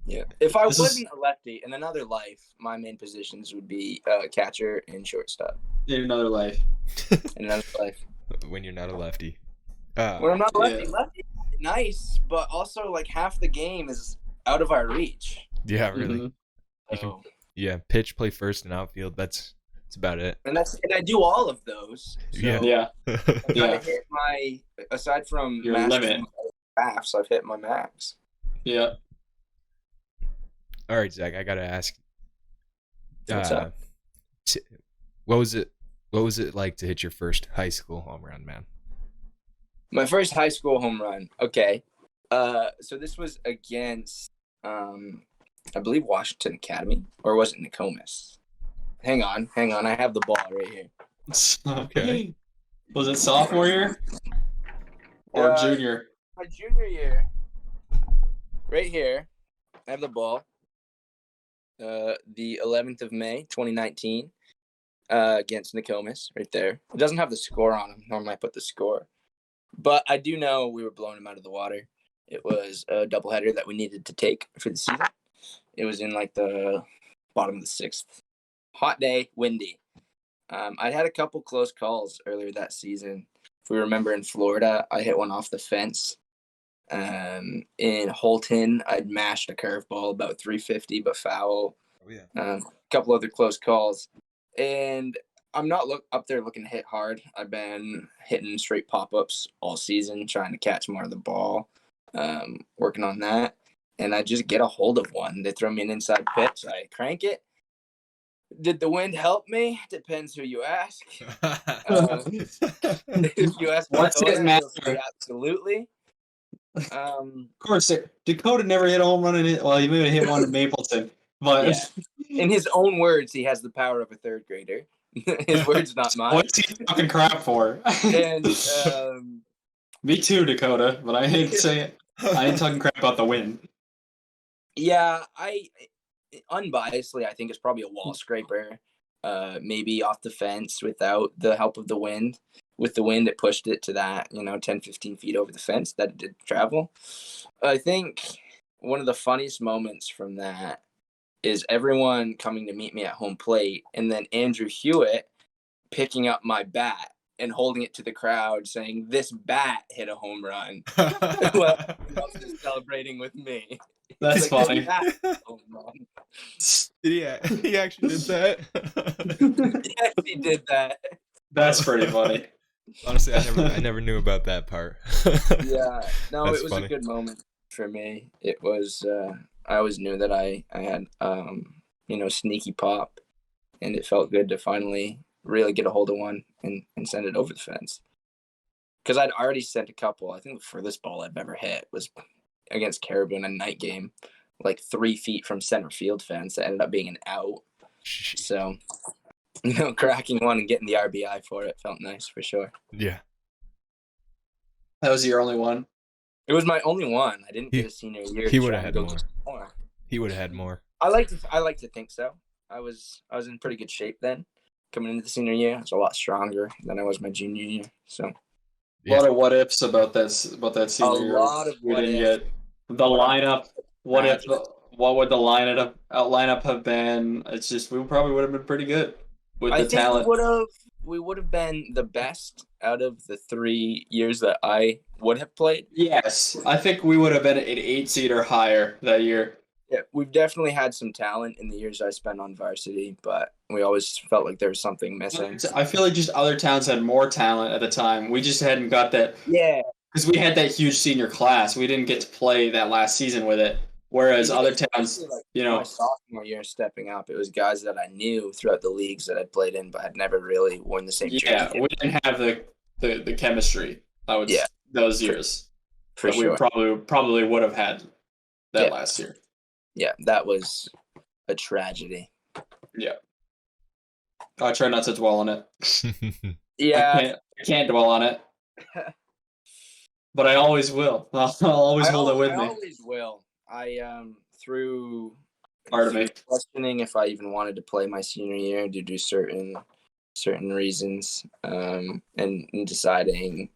Yeah, if I wasn't a lefty in another life, my main positions would be catcher and shortstop. In another life. In another life. When you're not a lefty. When I'm not a lefty, lefty nice, but also like half the game is out of our reach. Yeah, really. Mm-hmm. Pitch, play first, and outfield. That's about it. And I do all of those. So yeah. I've hit aside from your limit halves, I've hit my max. Yeah. All right, Zach. I gotta ask. What's up? What was it like to hit your first high school home run, man? My first high school home run. Okay. So this was against I believe Washington Academy, or was it Nokomis? Hang on. I have the ball right here. Okay. Was it sophomore year or junior? My junior year. Right here. I have the ball. The 11th of May, 2019, against Nokomis, right there. It doesn't have the score on them. Normally I put the score. But I do know we were blowing him out of the water. It was a doubleheader that we needed to take for the season. It was in like the bottom of the 6th. Hot day, windy. I'd had a couple close calls earlier that season. If we remember in Florida, I hit one off the fence. In Holton, I'd mashed a curveball about 350, but foul. Oh, yeah. A couple other close calls. And I'm not up there looking to hit hard. I've been hitting straight pop-ups all season, trying to catch more of the ball, working on that. And I just get a hold of one. They throw me an inside pitch. I crank it. Did the wind help me? Depends who you ask. If you ask what's it matter? Absolutely. Of course, Dakota never hit a home run in it. Well, he may have hit one in Mapleton, but in his own words, he has the power of a third grader. His words, not mine. What's he talking crap for? And me too, Dakota. But I hate to say it. I ain't talking crap about the wind. Yeah, unbiasedly, I think it's probably a wall scraper. Maybe off the fence without the help of the wind. With the wind, it pushed it to that, 10, 15 feet over the fence that it did travel. I think one of the funniest moments from that is everyone coming to meet me at home plate, and then Andrew Hewitt picking up my bat and holding it to the crowd saying, "This bat hit a home run." Well, just celebrating with me. That's funny. Yeah, he actually did that. Yes, he did that. That's pretty funny. Honestly, I never knew about that part. Yeah, no, That's it was funny. a good moment for me. It was. I always knew that I had sneaky pop, and it felt good to finally really get a hold of one and send it over the fence. Because I'd already sent a couple. I think the furthest ball I've ever hit was against Caribou in a night game, like 3 feet from center field fence. That ended up being an out. So, cracking one and getting the RBI for it felt nice for sure. Yeah. That was your only one? It was my only one. I didn't get a senior year. He would have had more. He would have had more. I like to think so. I was in pretty good shape then. Coming into the senior year, I was a lot stronger than I was my junior year. So a lot of what ifs about that senior year. A lot of we what didn't ifs. get the lineup. What would the lineup have been? It's just we probably would have been pretty good with the talent. We would have been the best out of the 3 years that I would have played. Yes, I think we would have been an 8 seed or higher that year. Yeah, we've definitely had some talent in the years I spent on varsity, but we always felt like there was something missing. I feel like just other towns had more talent at the time. We just hadn't got that. Yeah. Because we had that huge senior class. We didn't get to play that last season with it. Whereas other towns, my sophomore year stepping up, it was guys that I knew throughout the leagues that I'd played in, but had never really worn the same jersey. Yeah, we didn't have the chemistry. Those years. For sure. We probably would have had that last year. Yeah, that was a tragedy. Yeah. I try not to dwell on it. Yeah. I can't dwell on it. But I always will. I'll always hold it with me. I always will. Through part of me questioning if I even wanted to play my senior year due to certain reasons, and deciding,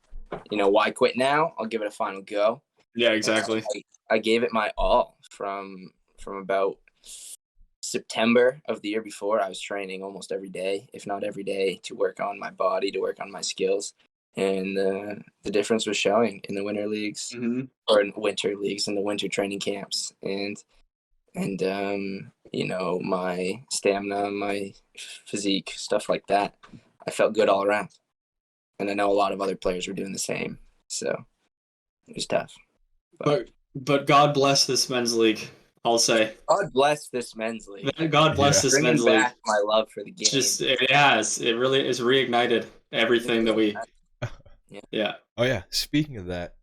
why quit now? I'll give it a final go. Yeah, exactly. I gave it my all from about September of the year before. I was training almost every day, if not every day, to work on my body, to work on my skills. And the difference was showing in the winter leagues, or in winter leagues, in the winter training camps. And my stamina, my physique, stuff like that, I felt good all around. And I know a lot of other players were doing the same. So it was tough. But God bless this men's league, I'll say. God bless this men's league. God bless this men's league. Bringing back my love for the game. It has. It really has reignited everything that we... Yeah. Oh, yeah. Speaking of that,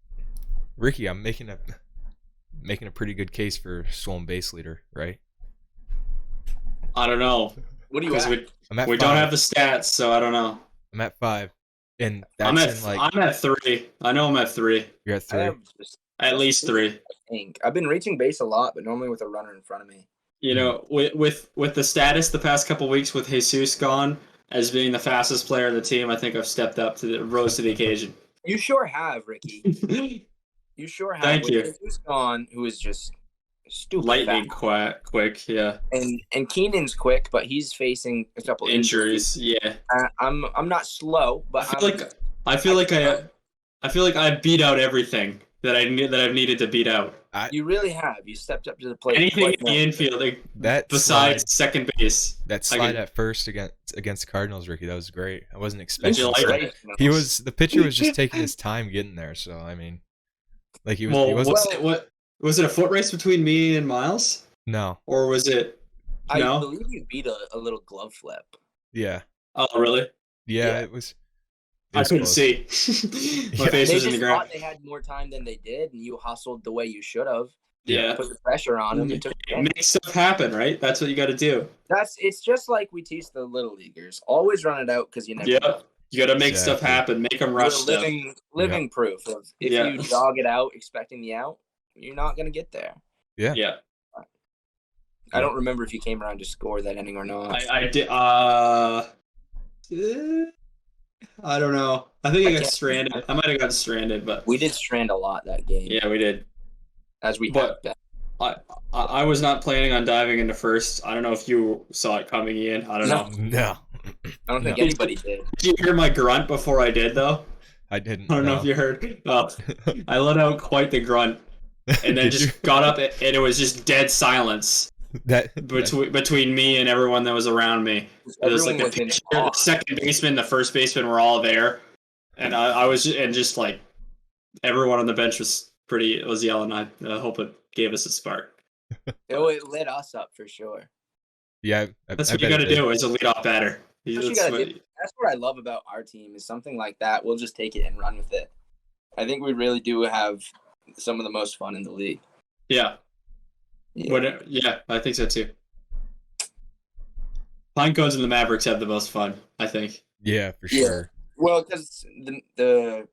Ricky, I'm making a pretty good case for swollen base leader, right? I don't know. What do you at? We don't have the stats, so I don't know. I'm at 5. And that's I'm at 3. I know I'm at 3. You're at 3? At least 3. I think. I've been reaching base a lot, but normally with a runner in front of me. With the status the past couple weeks with Jesus gone as being the fastest player on the team, I think I've stepped up rose to the occasion. You sure have, Ricky. You sure have. Thank you. Jesus gone, who is just stupid lightning fast. quick, yeah. And Keenan's quick, but he's facing a couple injuries. Yeah. I'm not slow, but I feel like I beat out everything that I've needed to beat out. You really have. You stepped up to the plate. Anything in the infield, besides second base. That slide at first against Cardinals, Ricky, that was great. I wasn't expecting it. The pitcher was just taking his time getting there. So I mean, like he was. Was it a foot race between me and Miles? No. Or was it? I believe you beat a little glove flip. Yeah. Oh really? Yeah. It was. I couldn't see. My face was in the ground. Thought they had more time than they did, and you hustled the way you should have. Yeah. Put the pressure on them. Make stuff happen, right? That's what you got to do. It's just like we teach the little leaguers. Always run it out because you never know. You got to make stuff happen. Make them rush stuff. Living proof of if you jog it out expecting the out, you're not going to get there. Yeah. Yeah. I don't remember if you came around to score that inning or not. I did. I don't know. I think I got stranded. I might have gotten stranded, but we did strand a lot that game. Yeah, we did. As we have been. I was not planning on diving into first. I don't know if you saw it coming in. I don't know. No. I don't think anybody did. Did you hear my grunt before I did, though? I didn't. I don't know if you heard. I let out quite the grunt, and then just got up, and it was just dead silence. between me and everyone that was around me. It was like the pitcher, the second baseman, the first baseman were all there, and I was just like everyone on the bench was yelling. I hope it gave us a spark. It lit us up for sure. Yeah, that's what you got to do as a leadoff batter. That's what I love about our team is something like that. We'll just take it and run with it. I think we really do have some of the most fun in the league. Yeah. I think so too. Pinecones and the Mavericks have the most fun, I think. Yeah, for sure. Yeah. Well, because the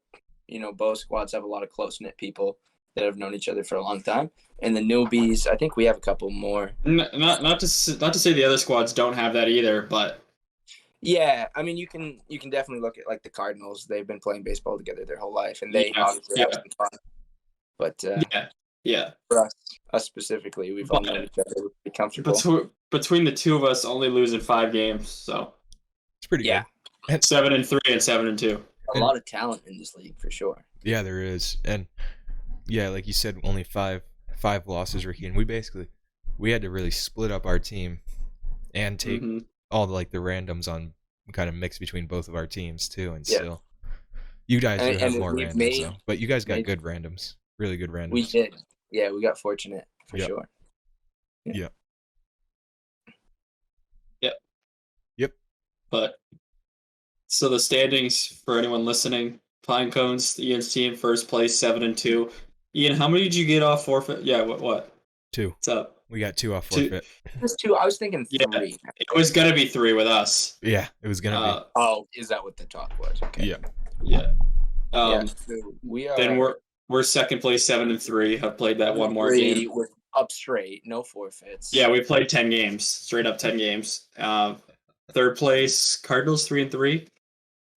both squads have a lot of close-knit people that have known each other for a long time, and the newbies, I think we have a couple more. Not to say the other squads don't have that either, but yeah, I mean you can definitely look at like the Cardinals. They've been playing baseball together their whole life, and they obviously have some fun. But for us specifically, we've all known each other. We're pretty comfortable. Between the two of us, only losing 5 games, so it's pretty good. 7-3 and 7-2. A lot of talent in this league for sure. Yeah, there is, and yeah, like you said, only five losses, Ricky, and we had to really split up our team and take all the randoms on kind of mix between both of our teams too, and still, you guys do have more randoms though, but you guys got good randoms, really good randoms. We did, yeah, we got fortunate for sure. Yep. But so the standings for anyone listening: Pinecones, Ian's team, first place, 7-2. Ian, how many did you get off forfeit? Yeah, what? 2. What's up? We got 2 off forfeit. It was 2. I was thinking 3. Yeah, it was gonna be 3 with us. Yeah, it was gonna be. Oh, is that what the talk was? Okay. Yeah. So we are. Then we're second place, 7-3. Have played that one more game. We're up straight, no forfeits. Yeah, we played 10 games, straight up 10 games. Third place, Cardinals, 3-3.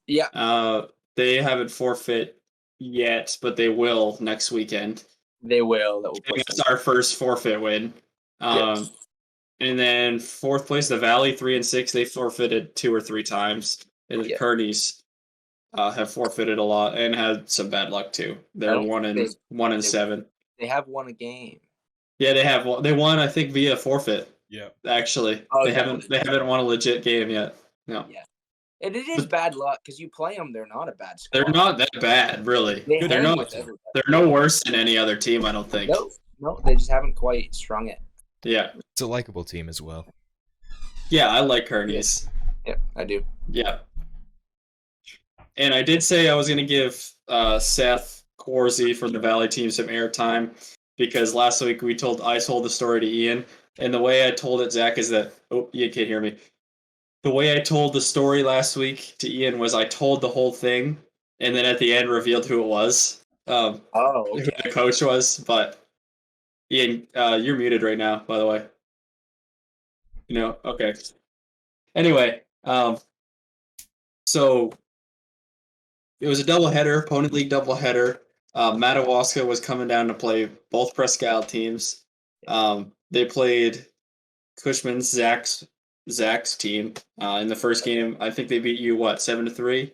Yeah. They haven't forfeit yet, but they will next weekend. They will. That's our first forfeit win. And then fourth place, the Valley, 3-6. They forfeited 2 or 3 times. And the Kearneys have forfeited a lot and had some bad luck too. They're 1-7. They have won a game. Yeah, they have. They won, I think, via forfeit. Yeah. Actually, they haven't won a legit game yet. No. Yeah. And it is bad luck because you play them. They're not a bad squad. They're not that bad, really. They're no worse than any other team, I don't think. No, they just haven't quite strung it. Yeah. It's a likable team as well. Yeah, I like Kearneys. Yeah, I do. Yeah. And I did say I was going to give Seth Corsi from the Valley team some airtime because last week I told the story to Ian, and the way I told it, Zach, is that Ian can't hear me. The way I told the story last week to Ian was I told the whole thing, and then at the end revealed who it was. Who the coach was. But Ian, you're muted right now, by the way. Okay. Anyway, so it was a doubleheader, opponent league doubleheader. Madawaska was coming down to play both Presque Isle teams. They played Cushman's Zach's team in the first game. I think they beat you 7-3.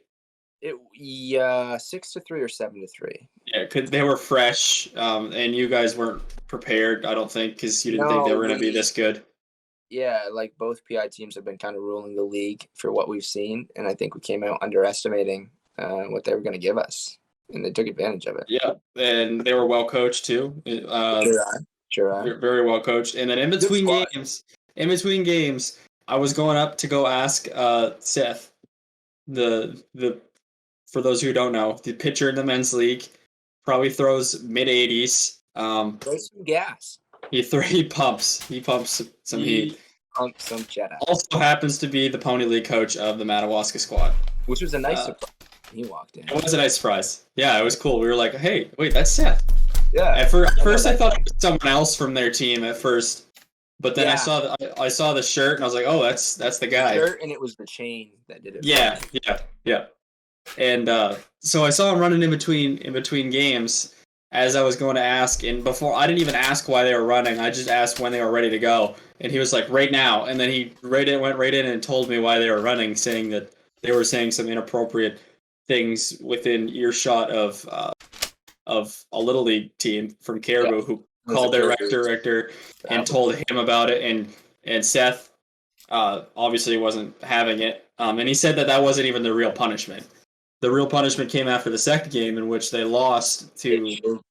6-3 or 7-3. Yeah, they were fresh, and you guys weren't prepared. I don't think because you didn't think they were going to be this good. Yeah, like both PI teams have been kind of ruling the league for what we've seen, and I think we came out underestimating what they were going to give us, and they took advantage of it. Yeah, and they were well coached too. Sure are. Very well coached. And then in between games, I was going up to go ask Seth, the for those who don't know, the pitcher in the men's league, probably throws mid-80s. Throw some gas. He pumps some heat. Pumps some cheddar. Also happens to be the Pony League coach of the Madawaska squad. Which was a nice surprise when he walked in. It was a nice surprise. Yeah, it was cool. We were like, hey, wait, that's Seth. Yeah. At first I thought it was someone else from their team at first. But then I saw the shirt and I was like, oh, that's the guy. The shirt, and it was the chain that did it. Yeah. And so I saw him running in between games as I was going to ask, and before I didn't even ask why they were running. I just asked when they were ready to go, and he was like, right now. And then he went right in and told me why they were running, saying that they were saying some inappropriate things within earshot of a little league team from Caribou who called their rec director and told him about it, and Seth obviously wasn't having it, and he said that wasn't even the real punishment. The real punishment came after the second game, in which they lost to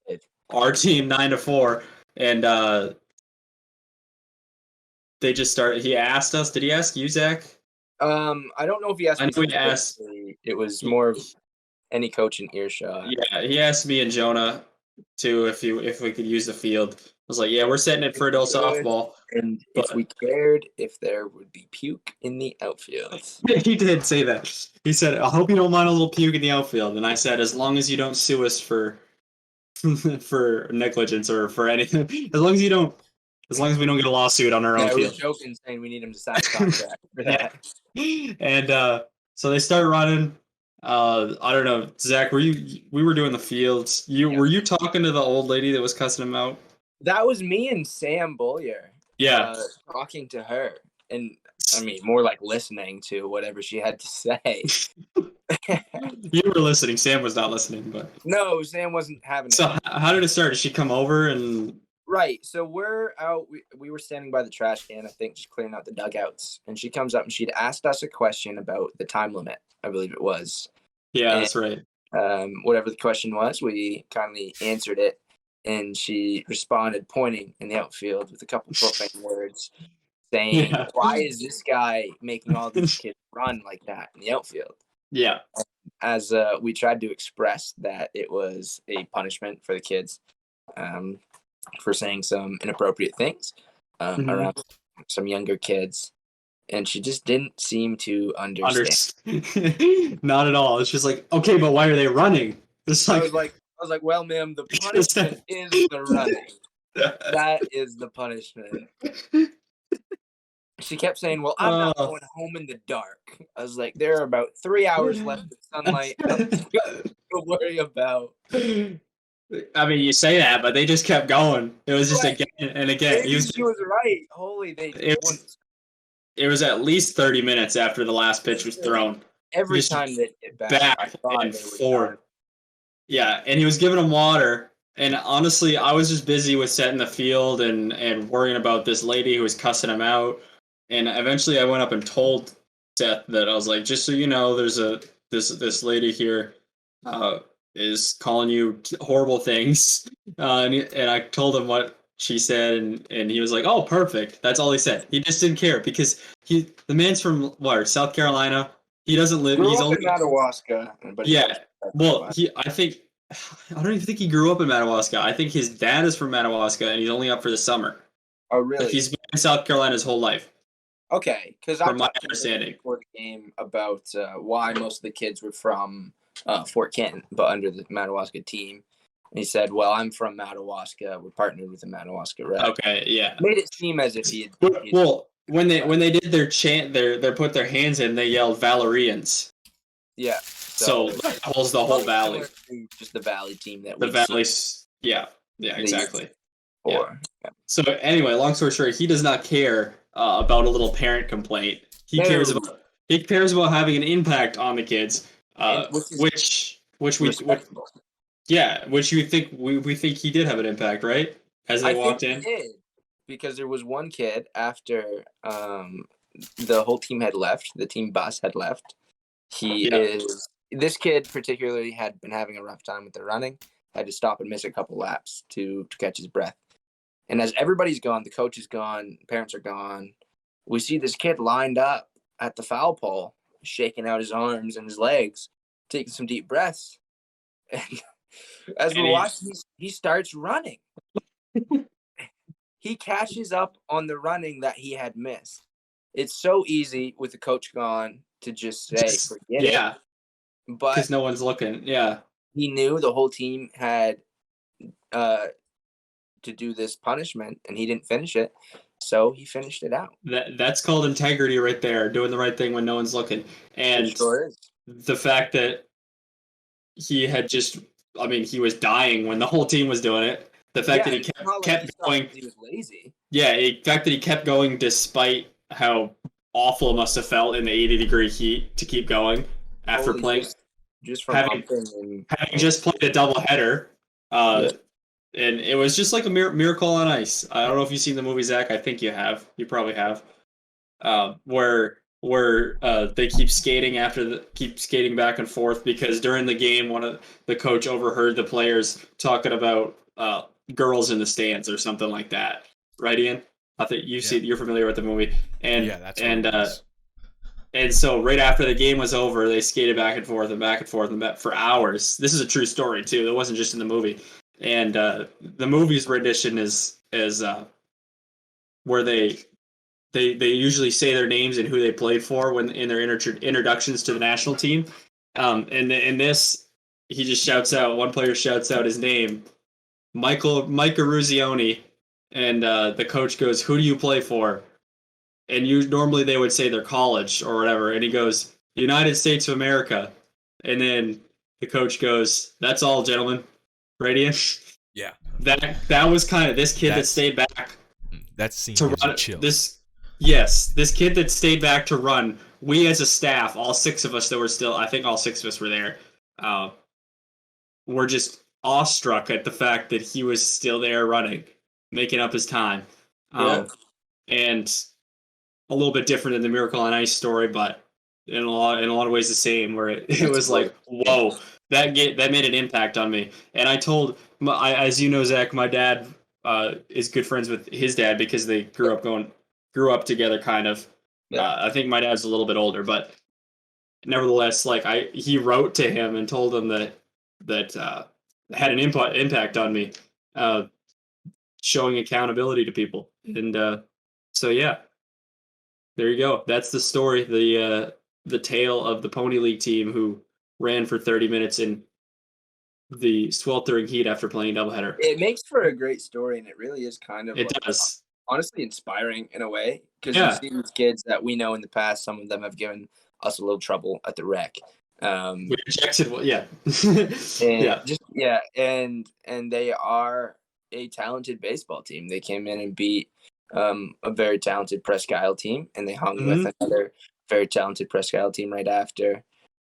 our team 9-4, and they just started. He asked us. Did he ask you, Zach? I don't know if he asked. I know he asked. It was more of any coach in earshot. Yeah, he asked me and Jonah too if we could use the field. I was like, yeah, we're setting it for adult softball. And if we cared if there would be puke in the outfield. He did say that. He said, I hope you don't mind a little puke in the outfield. And I said, as long as you don't sue us for negligence or for anything, as long as we don't get a lawsuit on our own field. I was joking saying we need him to sign a contract for that. Yeah. And so they start running. I don't know, Zach, we were doing the fields. Were you talking to the old lady that was cussing him out? That was me and Sam Bollier. Yeah. Talking to her. And I mean, more like listening to whatever she had to say. You were listening. Sam was not listening, but no, Sam wasn't having it. So how did it start? Did she come over and? Right. So we're out. We were standing by the trash can, I think, just clearing out the dugouts. And she comes up and she'd asked us a question about the time limit, I believe it was. Yeah, and, that's right. Whatever the question was, we kindly answered it. And she responded, pointing in the outfield with a couple profane words, saying, why is this guy making all these kids run like that in the outfield? Yeah. As we tried to express that it was a punishment for the kids for saying some inappropriate things around some younger kids. And she just didn't seem to understand. Not at all. It's just like, okay, but why are they running? It's like, I was like, well, ma'am, the punishment is the running. That is the punishment. She kept saying, well, I'm not going home in the dark. I was like, there are about 3 hours left of sunlight to worry about. I mean, you say that, but they just kept going. It was just again and again. She was right. Holy, it was at least 30 minutes after the last pitch was thrown. Every time they hit back and forward. Yeah, and he was giving them water. And honestly, I was just busy with setting the field and worrying about this lady who was cussing him out. And eventually I went up and told Seth that I was like, just so you know, there's this lady here is calling you horrible things. And I told him what she said, and he was like, oh, perfect. That's all he said. He just didn't care because the man's from South Carolina. He doesn't live. He's only in Madawaska. Well, I don't even think he grew up in Madawaska. I think his dad is from Madawaska, and he's only up for the summer. Oh, really? Like he's been in South Carolina his whole life. Okay, because from my understanding, before the game about why most of the kids were from Fort Kent, but under the Madawaska team. And he said, "Well, I'm from Madawaska. We're partnered with the Madawaska Red." Okay, yeah. Made it seem as if he had. Well, when they did their chant, they put their hands in. They yelled Valerians. Yeah. So that holds the whole valley. Just the valley team that the valleys. Yeah, exactly. Yeah. So anyway, long story short, he does not care about a little parent complaint. He cares about having an impact on the kids, which you think we think he did have an impact, right? As they walked in, he did, because there was one kid after the whole team had left, the team bus had left. This kid particularly had been having a rough time with the running, had to stop and miss a couple laps to catch his breath. And as everybody's gone, the coach is gone, parents are gone, we see this kid lined up at the foul pole, shaking out his arms and his legs, taking some deep breaths. And as we're watching, he starts running. He catches up on the running that he had missed. It's so easy with the coach gone to just say, forget it. Yeah. But because no one's looking. Yeah. He knew the whole team had to do this punishment, and he didn't finish it. So he finished it out. That's called integrity right there, doing the right thing when no one's looking. And sure is. The fact that he had he was dying when the whole team was doing it. The fact that he kept going. He was lazy. Yeah, the fact that he kept going despite how awful it must have felt in the 80-degree heat to keep going after playing. Just from having just played a doubleheader. And it was just like a miracle on ice. I don't know if you've seen the movie, Zach. I think you have. You probably have. Where they keep skating back and forth because during the game, one of the coach overheard the players talking about girls in the stands or something like that. Right, Ian? I think you're familiar with the movie. And yeah, that's what it was. And so right after the game was over, they skated back and forth and back and forth and for hours. This is a true story too. It wasn't just in the movie. And the movie's rendition is where they usually say their names and who they played for when in their introductions to the national team. And in this, he just shouts out, one player shouts out his name, Mike Eruzione, and the coach goes, "Who do you play for?" And normally they would say their college or whatever, and he goes, "United States of America," and then the coach goes, "That's all, gentlemen." Right, Ian? Yeah. That was kind of this kid that stayed back. That scene to gives run you chills. This kid that stayed back to run. We as a staff, all six of us that were still, I think all six of us were there, were just awestruck at the fact that he was still there running, making up his time. And a little bit different than the Miracle on Ice story, but in a lot of ways the same. Where it was like, whoa, that made an impact on me. And I told, as you know, Zach, my dad is good friends with his dad because they grew up together, kind of. I think my dad's a little bit older, but nevertheless, like he wrote to him and told him that had an impact on me, showing accountability to people, and so yeah. There you go. That's the story. The tale of the Pony League team who ran for 30 minutes in the sweltering heat after playing doubleheader. It makes for a great story, and it really is kind of does. Honestly inspiring in a way, because you see these kids that we know in the past, some of them have given us a little trouble at the rec. We rejected, and they are a talented baseball team. They came in and beat a very talented Presque Isle team, and they hung with another very talented Presque Isle team right after.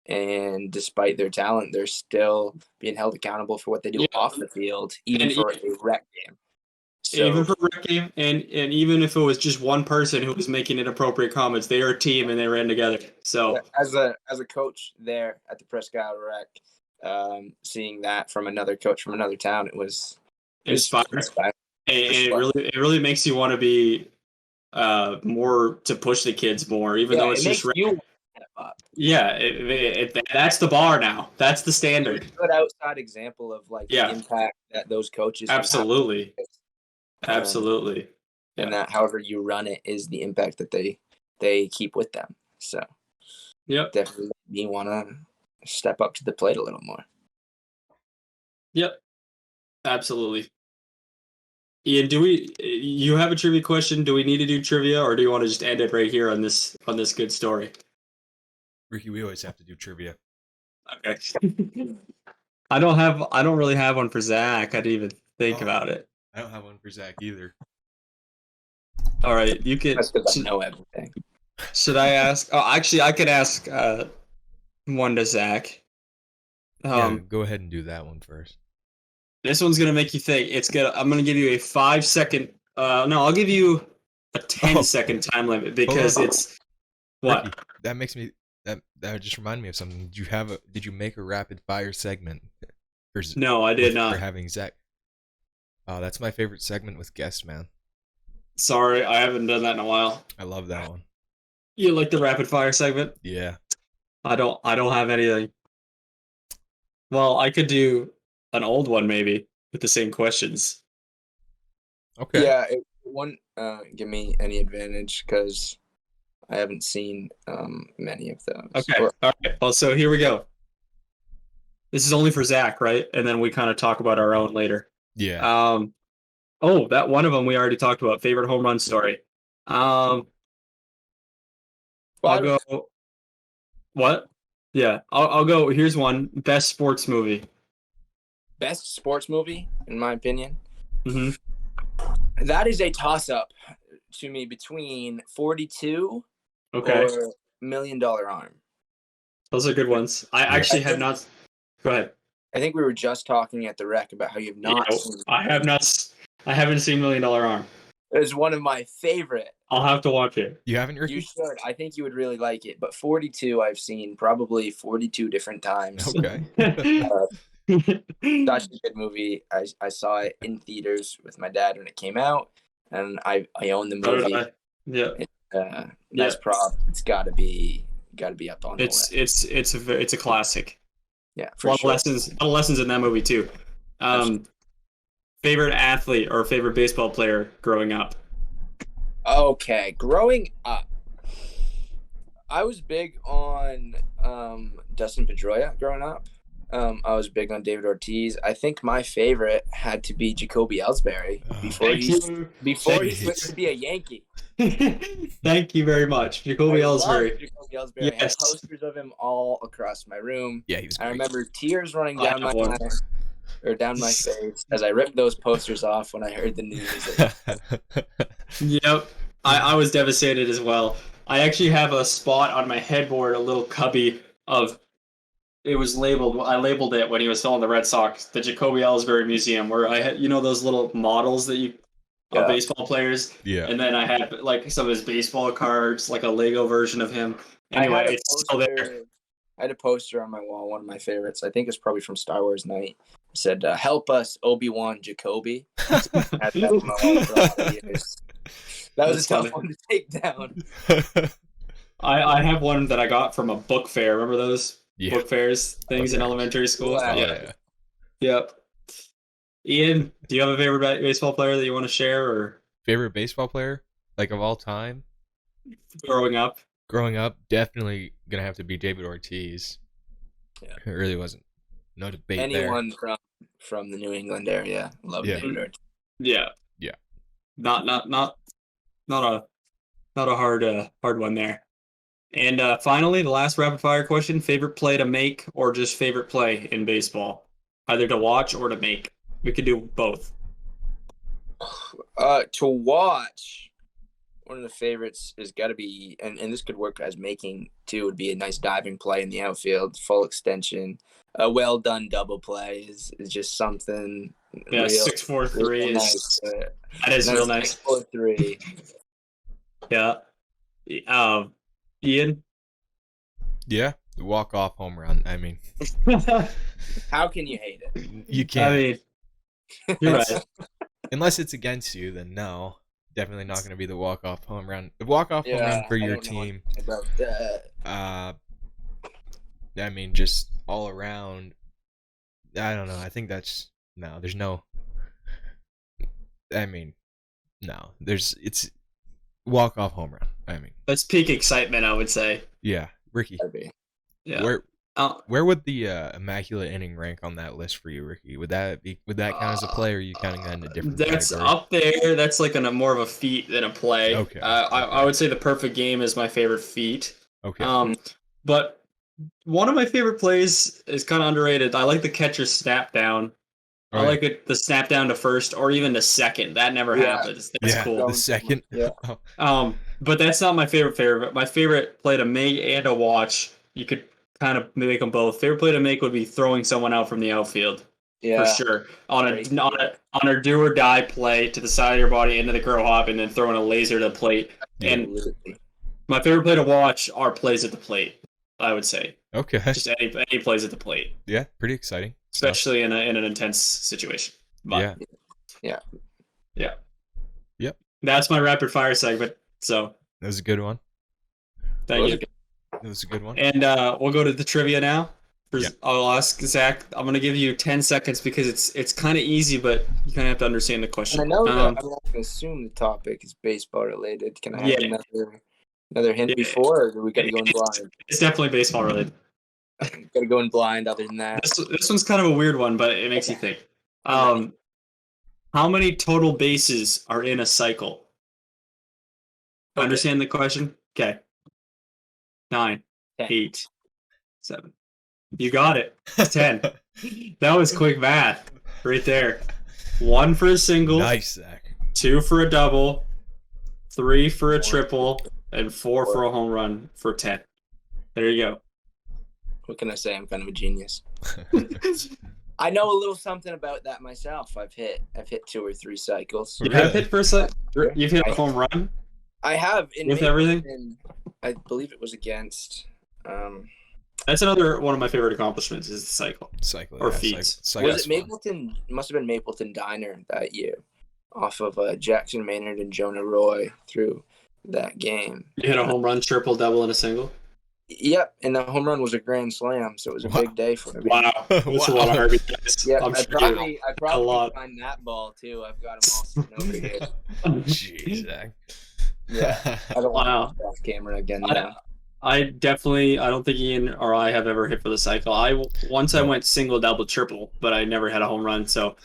And despite their talent, they're still being held accountable for what they do off the field, even for a rec game. So, even for a rec game, and even if it was just one person who was making inappropriate comments, they are a team and they ran together. So as a coach there at the Presque Isle rec, seeing that from another coach from another town, it was inspiring. And it really makes you want to be more to push the kids more, even though it's just you up. Yeah, that's the bar now. That's the standard. It's a good outside example of the impact that those coaches absolutely, and that however you run it is the impact that they keep with them. So definitely you want to step up to the plate a little more. Yep, absolutely. Ian, you have a trivia question? Do we need to do trivia, or do you want to just end it right here on this good story? Ricky, we always have to do trivia. Okay. I don't really have one for Zach. I didn't even think about it. I don't have one for Zach either. All right, you can. That's because I know everything. Should I ask? Oh, actually, I could ask one to Zach. Go ahead and do that one first. This one's gonna make you think. I'm gonna give you a 5-second. No, I'll give you a 10-second time limit because it's what. Ricky, that makes me. That just reminded me of something. Did you make a rapid fire segment? No, I did not. For having Zach. Oh, that's my favorite segment with guests, man. Sorry, I haven't done that in a while. I love that one. You like the rapid fire segment? Yeah. I don't have anything. Well, I could do an old one maybe with the same questions. Okay. Yeah, it won't give me any advantage because I haven't seen many of those. Okay. All right. Well, so here we go. This is only for Zach, right? And then we kind of talk about our own later. Yeah. Oh, that one of them we already talked about. Favorite home run story. I'll go. What? Yeah, I'll go. Here's one. Best sports movie. Best sports movie, in my opinion. Mm-hmm. That is a toss-up to me between 42 or $1 Million Arm. Those are good ones. I actually have not. Go ahead. I think we were just talking at the rec about how you have not seen it. I have not. I haven't seen $1 Million Arm. It was one of my favorite. I'll have to watch it. You haven't, Ricky? You should. I think you would really like it. But 42, I've seen probably 42 different times. Okay. Such a good movie. I saw it in theaters with my dad when it came out, and I own the movie. Yeah. Nice prop. It's got to be up on the list. It's a classic. Yeah, a lot of lessons in that movie too. Favorite athlete or favorite baseball player growing up? Okay, growing up, I was big on Dustin Pedroia growing up. I was big on David Ortiz. I think my favorite had to be Jacoby Ellsbury before he switched to be a Yankee. Thank you very much, Jacoby Ellsbury. Yes. I had posters of him all across my room. Yeah, he was great. I remember tears running down my face as I ripped those posters off when I heard the news. Yep, I was devastated as well. I actually have a spot on my headboard, a little cubby of. It was labeled. I labeled it when he was still in the Red Sox, the Jacoby Ellsbury Museum, where I had, those little models that you. Baseball players. Yeah. And then I had like some of his baseball cards, like a Lego version of him. Anyway, it's still there. I had a poster on my wall, one of my favorites. I think it's probably from Star Wars Night. It said, "Help us, Obi-Wan Jacoby." That was a tough one to take down. I have one that I got from a book fair. Remember those book fairs things in elementary school? Wow. Yeah. Yep. Ian, do you have a favorite baseball player that you want to share, or favorite baseball player like of all time? Growing up, definitely gonna have to be David Ortiz. Yeah, it really wasn't no debate. Anyone from the New England area, love David Ortiz. Yeah. Not a hard one there. And finally, the last rapid fire question: favorite play to make, or just favorite play in baseball, either to watch or to make. We could do both. To watch, one of the favorites has got to be, and this could work as making too, would be a nice diving play in the outfield, full extension. A well done double play is just something. Yeah, 6-4-3 is nice. That is real nice. 6-4-3. Yeah. Ian. Yeah, the walk-off home run. I mean, how can you hate it? You can't. I mean, you're right. Unless it's against you, then no. Definitely not going to be the walk-off home run. The walk-off home run for your team. About that. I mean, just all around. I don't know. I think that's no. There's no. I mean, no. It's walk-off home run. I mean, that's peak excitement, I would say. Yeah, Ricky. Yeah. Where would the immaculate inning rank on that list for you, Ricky? Would that count as a play, or are you counting that in a different That's category? Up there. That's like more of a feat than a play. Okay. I would say the perfect game is my favorite feat. Okay. But one of my favorite plays is kind of underrated. I like the catcher's snap down. I like the snap down to first or even to second. That never happens. That's cool. The second. Yeah. But that's not my favorite. My favorite play to make and to watch, you could kind of make them both. Favorite play to make would be throwing someone out from the outfield. Yeah. For sure. On a do or die play to the side of your body into the curl hop and then throwing a laser to the plate. And my favorite play to watch are plays at the plate, I would say. Okay. Just any plays at the plate. Yeah, pretty exciting. Especially in an intense situation. But, Yeah. Yep. That's my rapid fire segment. So that was a good one. Thank you. That was a good one. And we'll go to the trivia now. I'll ask Zach. I'm going to give you 10 seconds because it's kind of easy, but you kind of have to understand the question. And I know that I'm not going to assume the topic is baseball related. Can I have another hint before, or do we got to go in blind? It's definitely baseball related. Got to go in blind. Other than that, this one's kind of a weird one, but it makes you think. How many total bases are in a cycle? Okay. Understand the question? Okay. 9, 8, 7. You got it. 10. That was quick math right there. 1 for a single. Nice, Zach. 2 for a double. 3 for a triple. And 4 for a home run for 10. There you go. What can I say? I'm kind of a genius. I know a little something about that myself. I've hit 2 or 3 cycles. You have hit for a cycle? You've hit a home run? I have. With everything? I believe it was against... That's another one of my favorite accomplishments is the cycle. Or feats. Was it Mapleton? Must have been Mapleton Diner that year off of Jackson Maynard and Jonah Roy through that game. You hit a home run, triple, double, and a single? Yep, and the home run was a grand slam, so it was a big day for me. Wow. That's a lot of Harvey guys. Yeah, I probably can find that ball, too. I've got them all sitting over here. Jeez, Zach. Yeah, I don't want to off camera again now. I don't think Ian or I have ever hit for the cycle. I went single, double, triple, but I never had a home run, so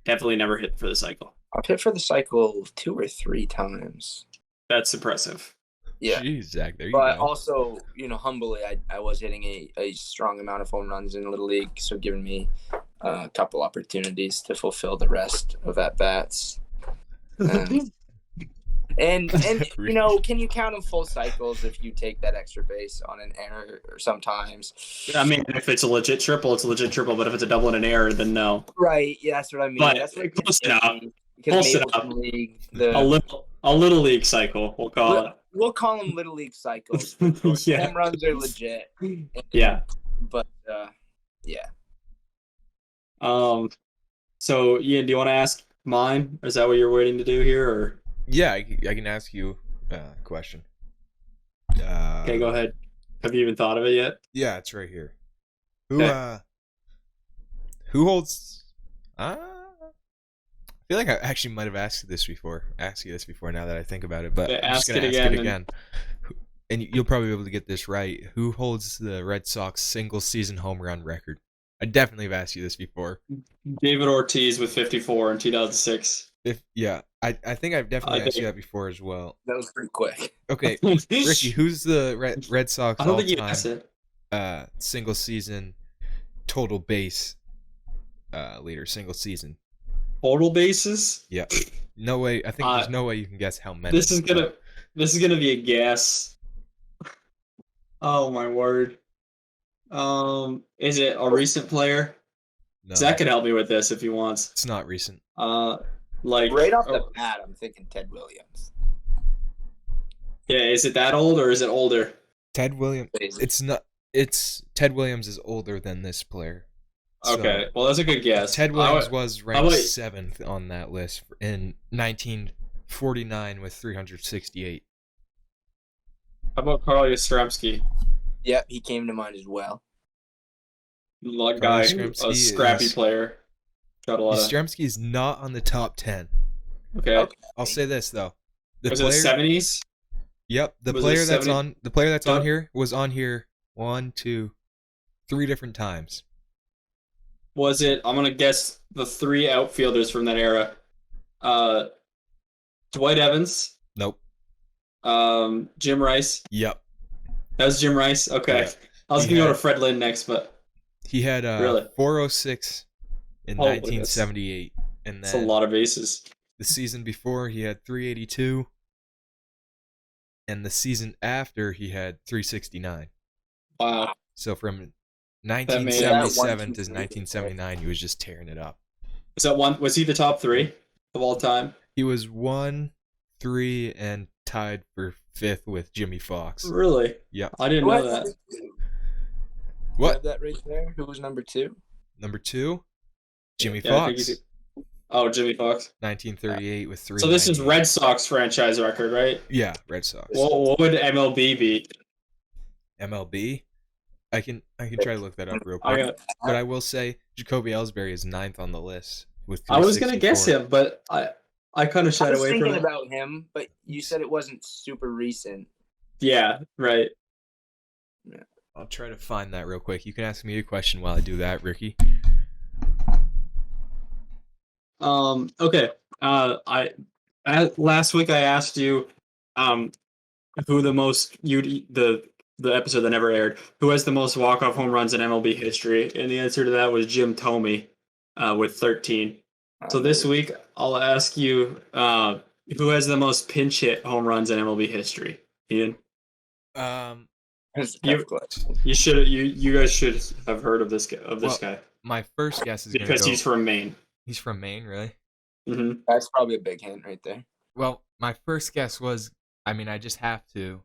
definitely never hit for the cycle. I've hit for the cycle 2 or 3 times. That's impressive. Yeah. Jeez, Zach, there you go. But also, humbly, I was hitting a strong amount of home runs in Little League, so giving me a couple opportunities to fulfill the rest of at-bats. And can you count them full cycles if you take that extra base on an error or sometimes? I mean, if it's a legit triple, it's a legit triple, but if it's a double and an error, then no. Right, yeah, that's what I mean. But that's what close enough. Because League, a little league cycle, we'll call it. We'll call them Little League cycles. Yeah. Home runs are legit. Yeah. But, yeah. So, Ian, do you want to ask mine? Is that what you're waiting to do here, or? Yeah, I can ask you a question. Okay, go ahead. Have you even thought of it yet? Yeah, it's right here. Who holds? I feel like I actually might have asked you this before. Now that I think about it, but I'm just gonna ask it again. And you'll probably be able to get this right. Who holds the Red Sox single season home run record? I definitely have asked you this before. David Ortiz with 54 in 2006. I think I've definitely asked you that before as well. That was pretty quick. Okay, Ricky, who's the Red Sox all-time single season total base leader? Single season total bases? Yeah. No way. I think there's no way you can guess how many. This is gonna be a guess. Oh my word. Is it a recent player? No. Zach can help me with this if he wants. It's not recent. Like right off the bat, I'm thinking Ted Williams. Yeah, is it that old or is it older? Ted Williams. It's not. It's Ted Williams is older than this player. Okay, well that's a good guess. Ted Williams was ranked 7th on that list in 1949 with 368. How about Carl Yastrzemski? Yep, he came to mind as well. A scrappy player. Yastrzemski is not on the top 10. Okay. I'll say this though. Was it 70s? Yep. The player that's on here was on here 1, 2, 3 different times. Was it? I'm gonna guess the 3 outfielders from that era. Dwight Evans. Nope. Jim Rice. Yep. That was Jim Rice. Okay. Yeah. I was gonna go to Fred Lynn next, but he had 406 in 1978, and then that's a lot of bases. The season before he had 382, and the season after he had 369. Wow! So from 1977 to 1979, he was just tearing it up. Was he the top 3 of all time? He was 1, 3, and tied for 5th with Jimmy Fox. Really? Yeah. I didn't know that. What? Have that right there. Who was number 2? Number 2, Jimmy Fox. Jimmy Fox. 1938 with 3. So this is Red Sox franchise record, right? Yeah, Red Sox. Well, what would MLB be? MLB? I can try to look that up real quick. But I will say Jacoby Ellsbury is 9th on the list with 364. I was gonna guess him, but I kind of shied away from it. I was thinking about him, but you said it wasn't super recent. Yeah, right. Yeah. I'll try to find that real quick. You can ask me a question while I do that, Ricky. Okay. Last week I asked you, who the episode that never aired, who has the most walk-off home runs in MLB history, and the answer to that was Jim Thome, with 13. So this week I'll ask you, who has the most pinch hit home runs in MLB history? Ian? I You guys should have heard of this guy. My first guess is because he's from Maine. He's from Maine, really? Mm-hmm. That's probably a big hint right there. Well, my first guess was, I just have to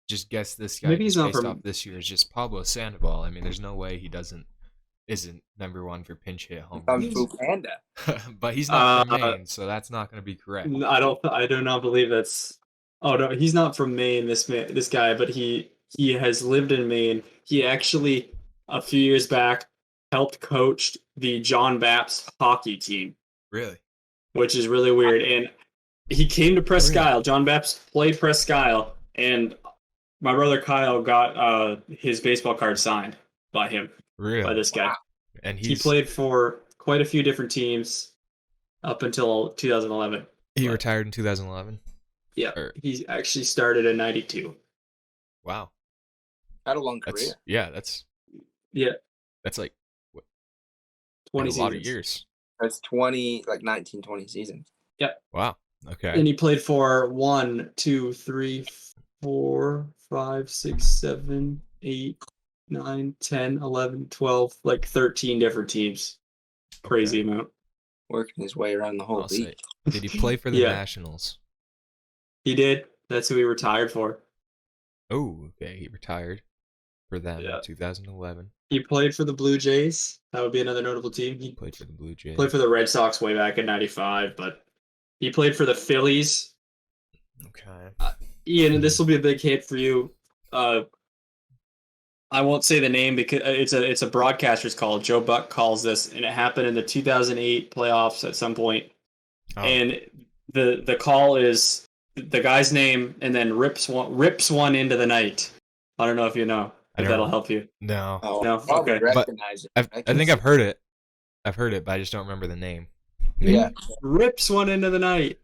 just guess this guy. Maybe he's not based off this year. Is just Pablo Sandoval. There's no way he isn't number one for pinch hit home runs. Panda. But he's not from Maine, so that's not going to be correct. I do not believe that's. Oh no, he's not from Maine. This guy, but he has lived in Maine. He actually a few years back helped coach the John Baptist hockey team. Really? Which is really weird. And he came to Presque Isle. John Baptist played Presque Isle, and my brother Kyle got his baseball card signed by him. Really? By this guy. Wow. And he played for quite a few different teams up until 2011. He retired in 2011? Yeah. He actually started in 92. Wow. Had a long career. That's like what, 20 a lot of years. That's 19, 20 seasons. Yep. Wow. Okay. And he played for 1, 2, 3, 4, 5, 6, 7, 8, 9, 10, 11, 12, 13 different teams. Crazy amount. Working his way around the whole league. Did he play for the Nationals? He did. That's who he retired for. Oh, okay. He retired for them in 2011. He played for the Blue Jays. That would be another notable team. He played for the Blue Jays. Played for the Red Sox way back in 95, but he played for the Phillies. Okay. Ian, this will be a big hit for you. I won't say the name because it's a broadcaster's call. Joe Buck calls this, and it happened in the 2008 playoffs at some point. Oh. And the call is the guy's name, and then rips one into the night. I don't know if you know. If that'll help you. No. Oh, no. Okay. Recognize it. I think I've heard it. I've heard it, but I just don't remember the name. Yeah. Rips one into the night.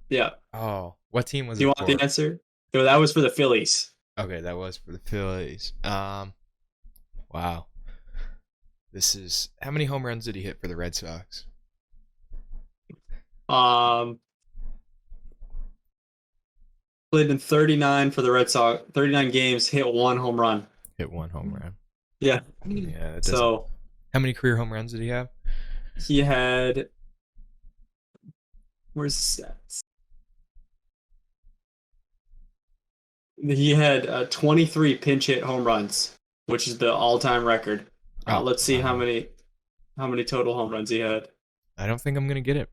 Yeah. Oh, what team was it? Do you want the answer? No, that was for the Phillies. Okay, that was for the Phillies. Wow. This is how many home runs did he hit for the Red Sox? Played in 39 for the Red Sox. 39 games, hit 1 home run. Hit 1 home run. Yeah. Yeah. So, how many career home runs did he have? He had. Where's the stats? He had 23 pinch hit home runs, which is the all-time record. Let's see how many total home runs he had. I don't think I'm gonna get it.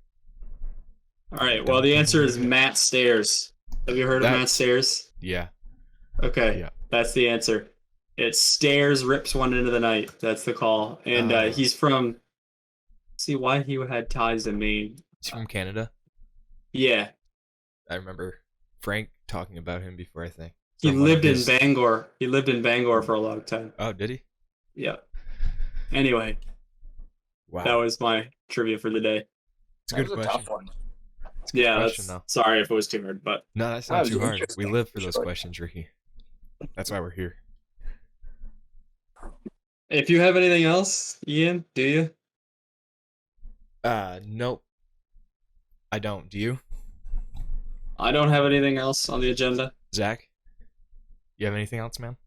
All right. Well, the answer is Matt Stairs. Have you heard of Matt Stairs? Yeah. Okay. Yeah. That's the answer. It's Stairs rips one into the night. That's the call. And he's from. See why he had ties to Maine. He's from Canada. Yeah. I remember Frank talking about him before. I think he lived in Bangor. He lived in Bangor for a long time. Oh, did he? Yeah. Anyway. Wow. That was my trivia for the day. It's a good question. Tough one. Sorry if it was too hard, but no, that's not too hard. We live for those questions, Ricky. That's why we're here. If you have anything else, Ian, do you? Nope. I don't. Do you? I don't have anything else on the agenda. Zach, you have anything else, man?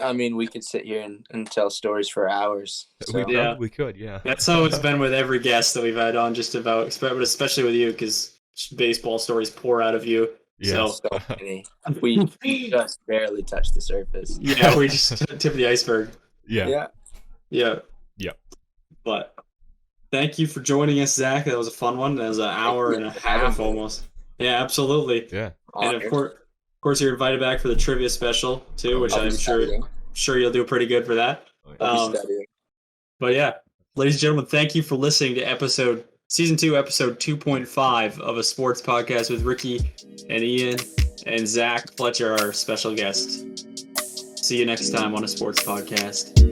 We could sit here and tell stories for hours. So. We probably could, yeah. That's how it's been with every guest that we've had on, just about, but especially with you, because baseball stories pour out of you. Yeah. So many. We just barely touched the surface. Yeah, we just tip of the iceberg. Yeah. But thank you for joining us, Zach. That was a fun one. That was an hour and a half almost. Yeah, absolutely. Yeah. And of course, you're invited back for the trivia special too, which I'm sure you'll do pretty good for that. But yeah, ladies and gentlemen, thank you for listening to season 2, episode 2.5 of a sports podcast with Ricky and Ian and Zack Fletcher, our special guest. See you next time on a sports podcast.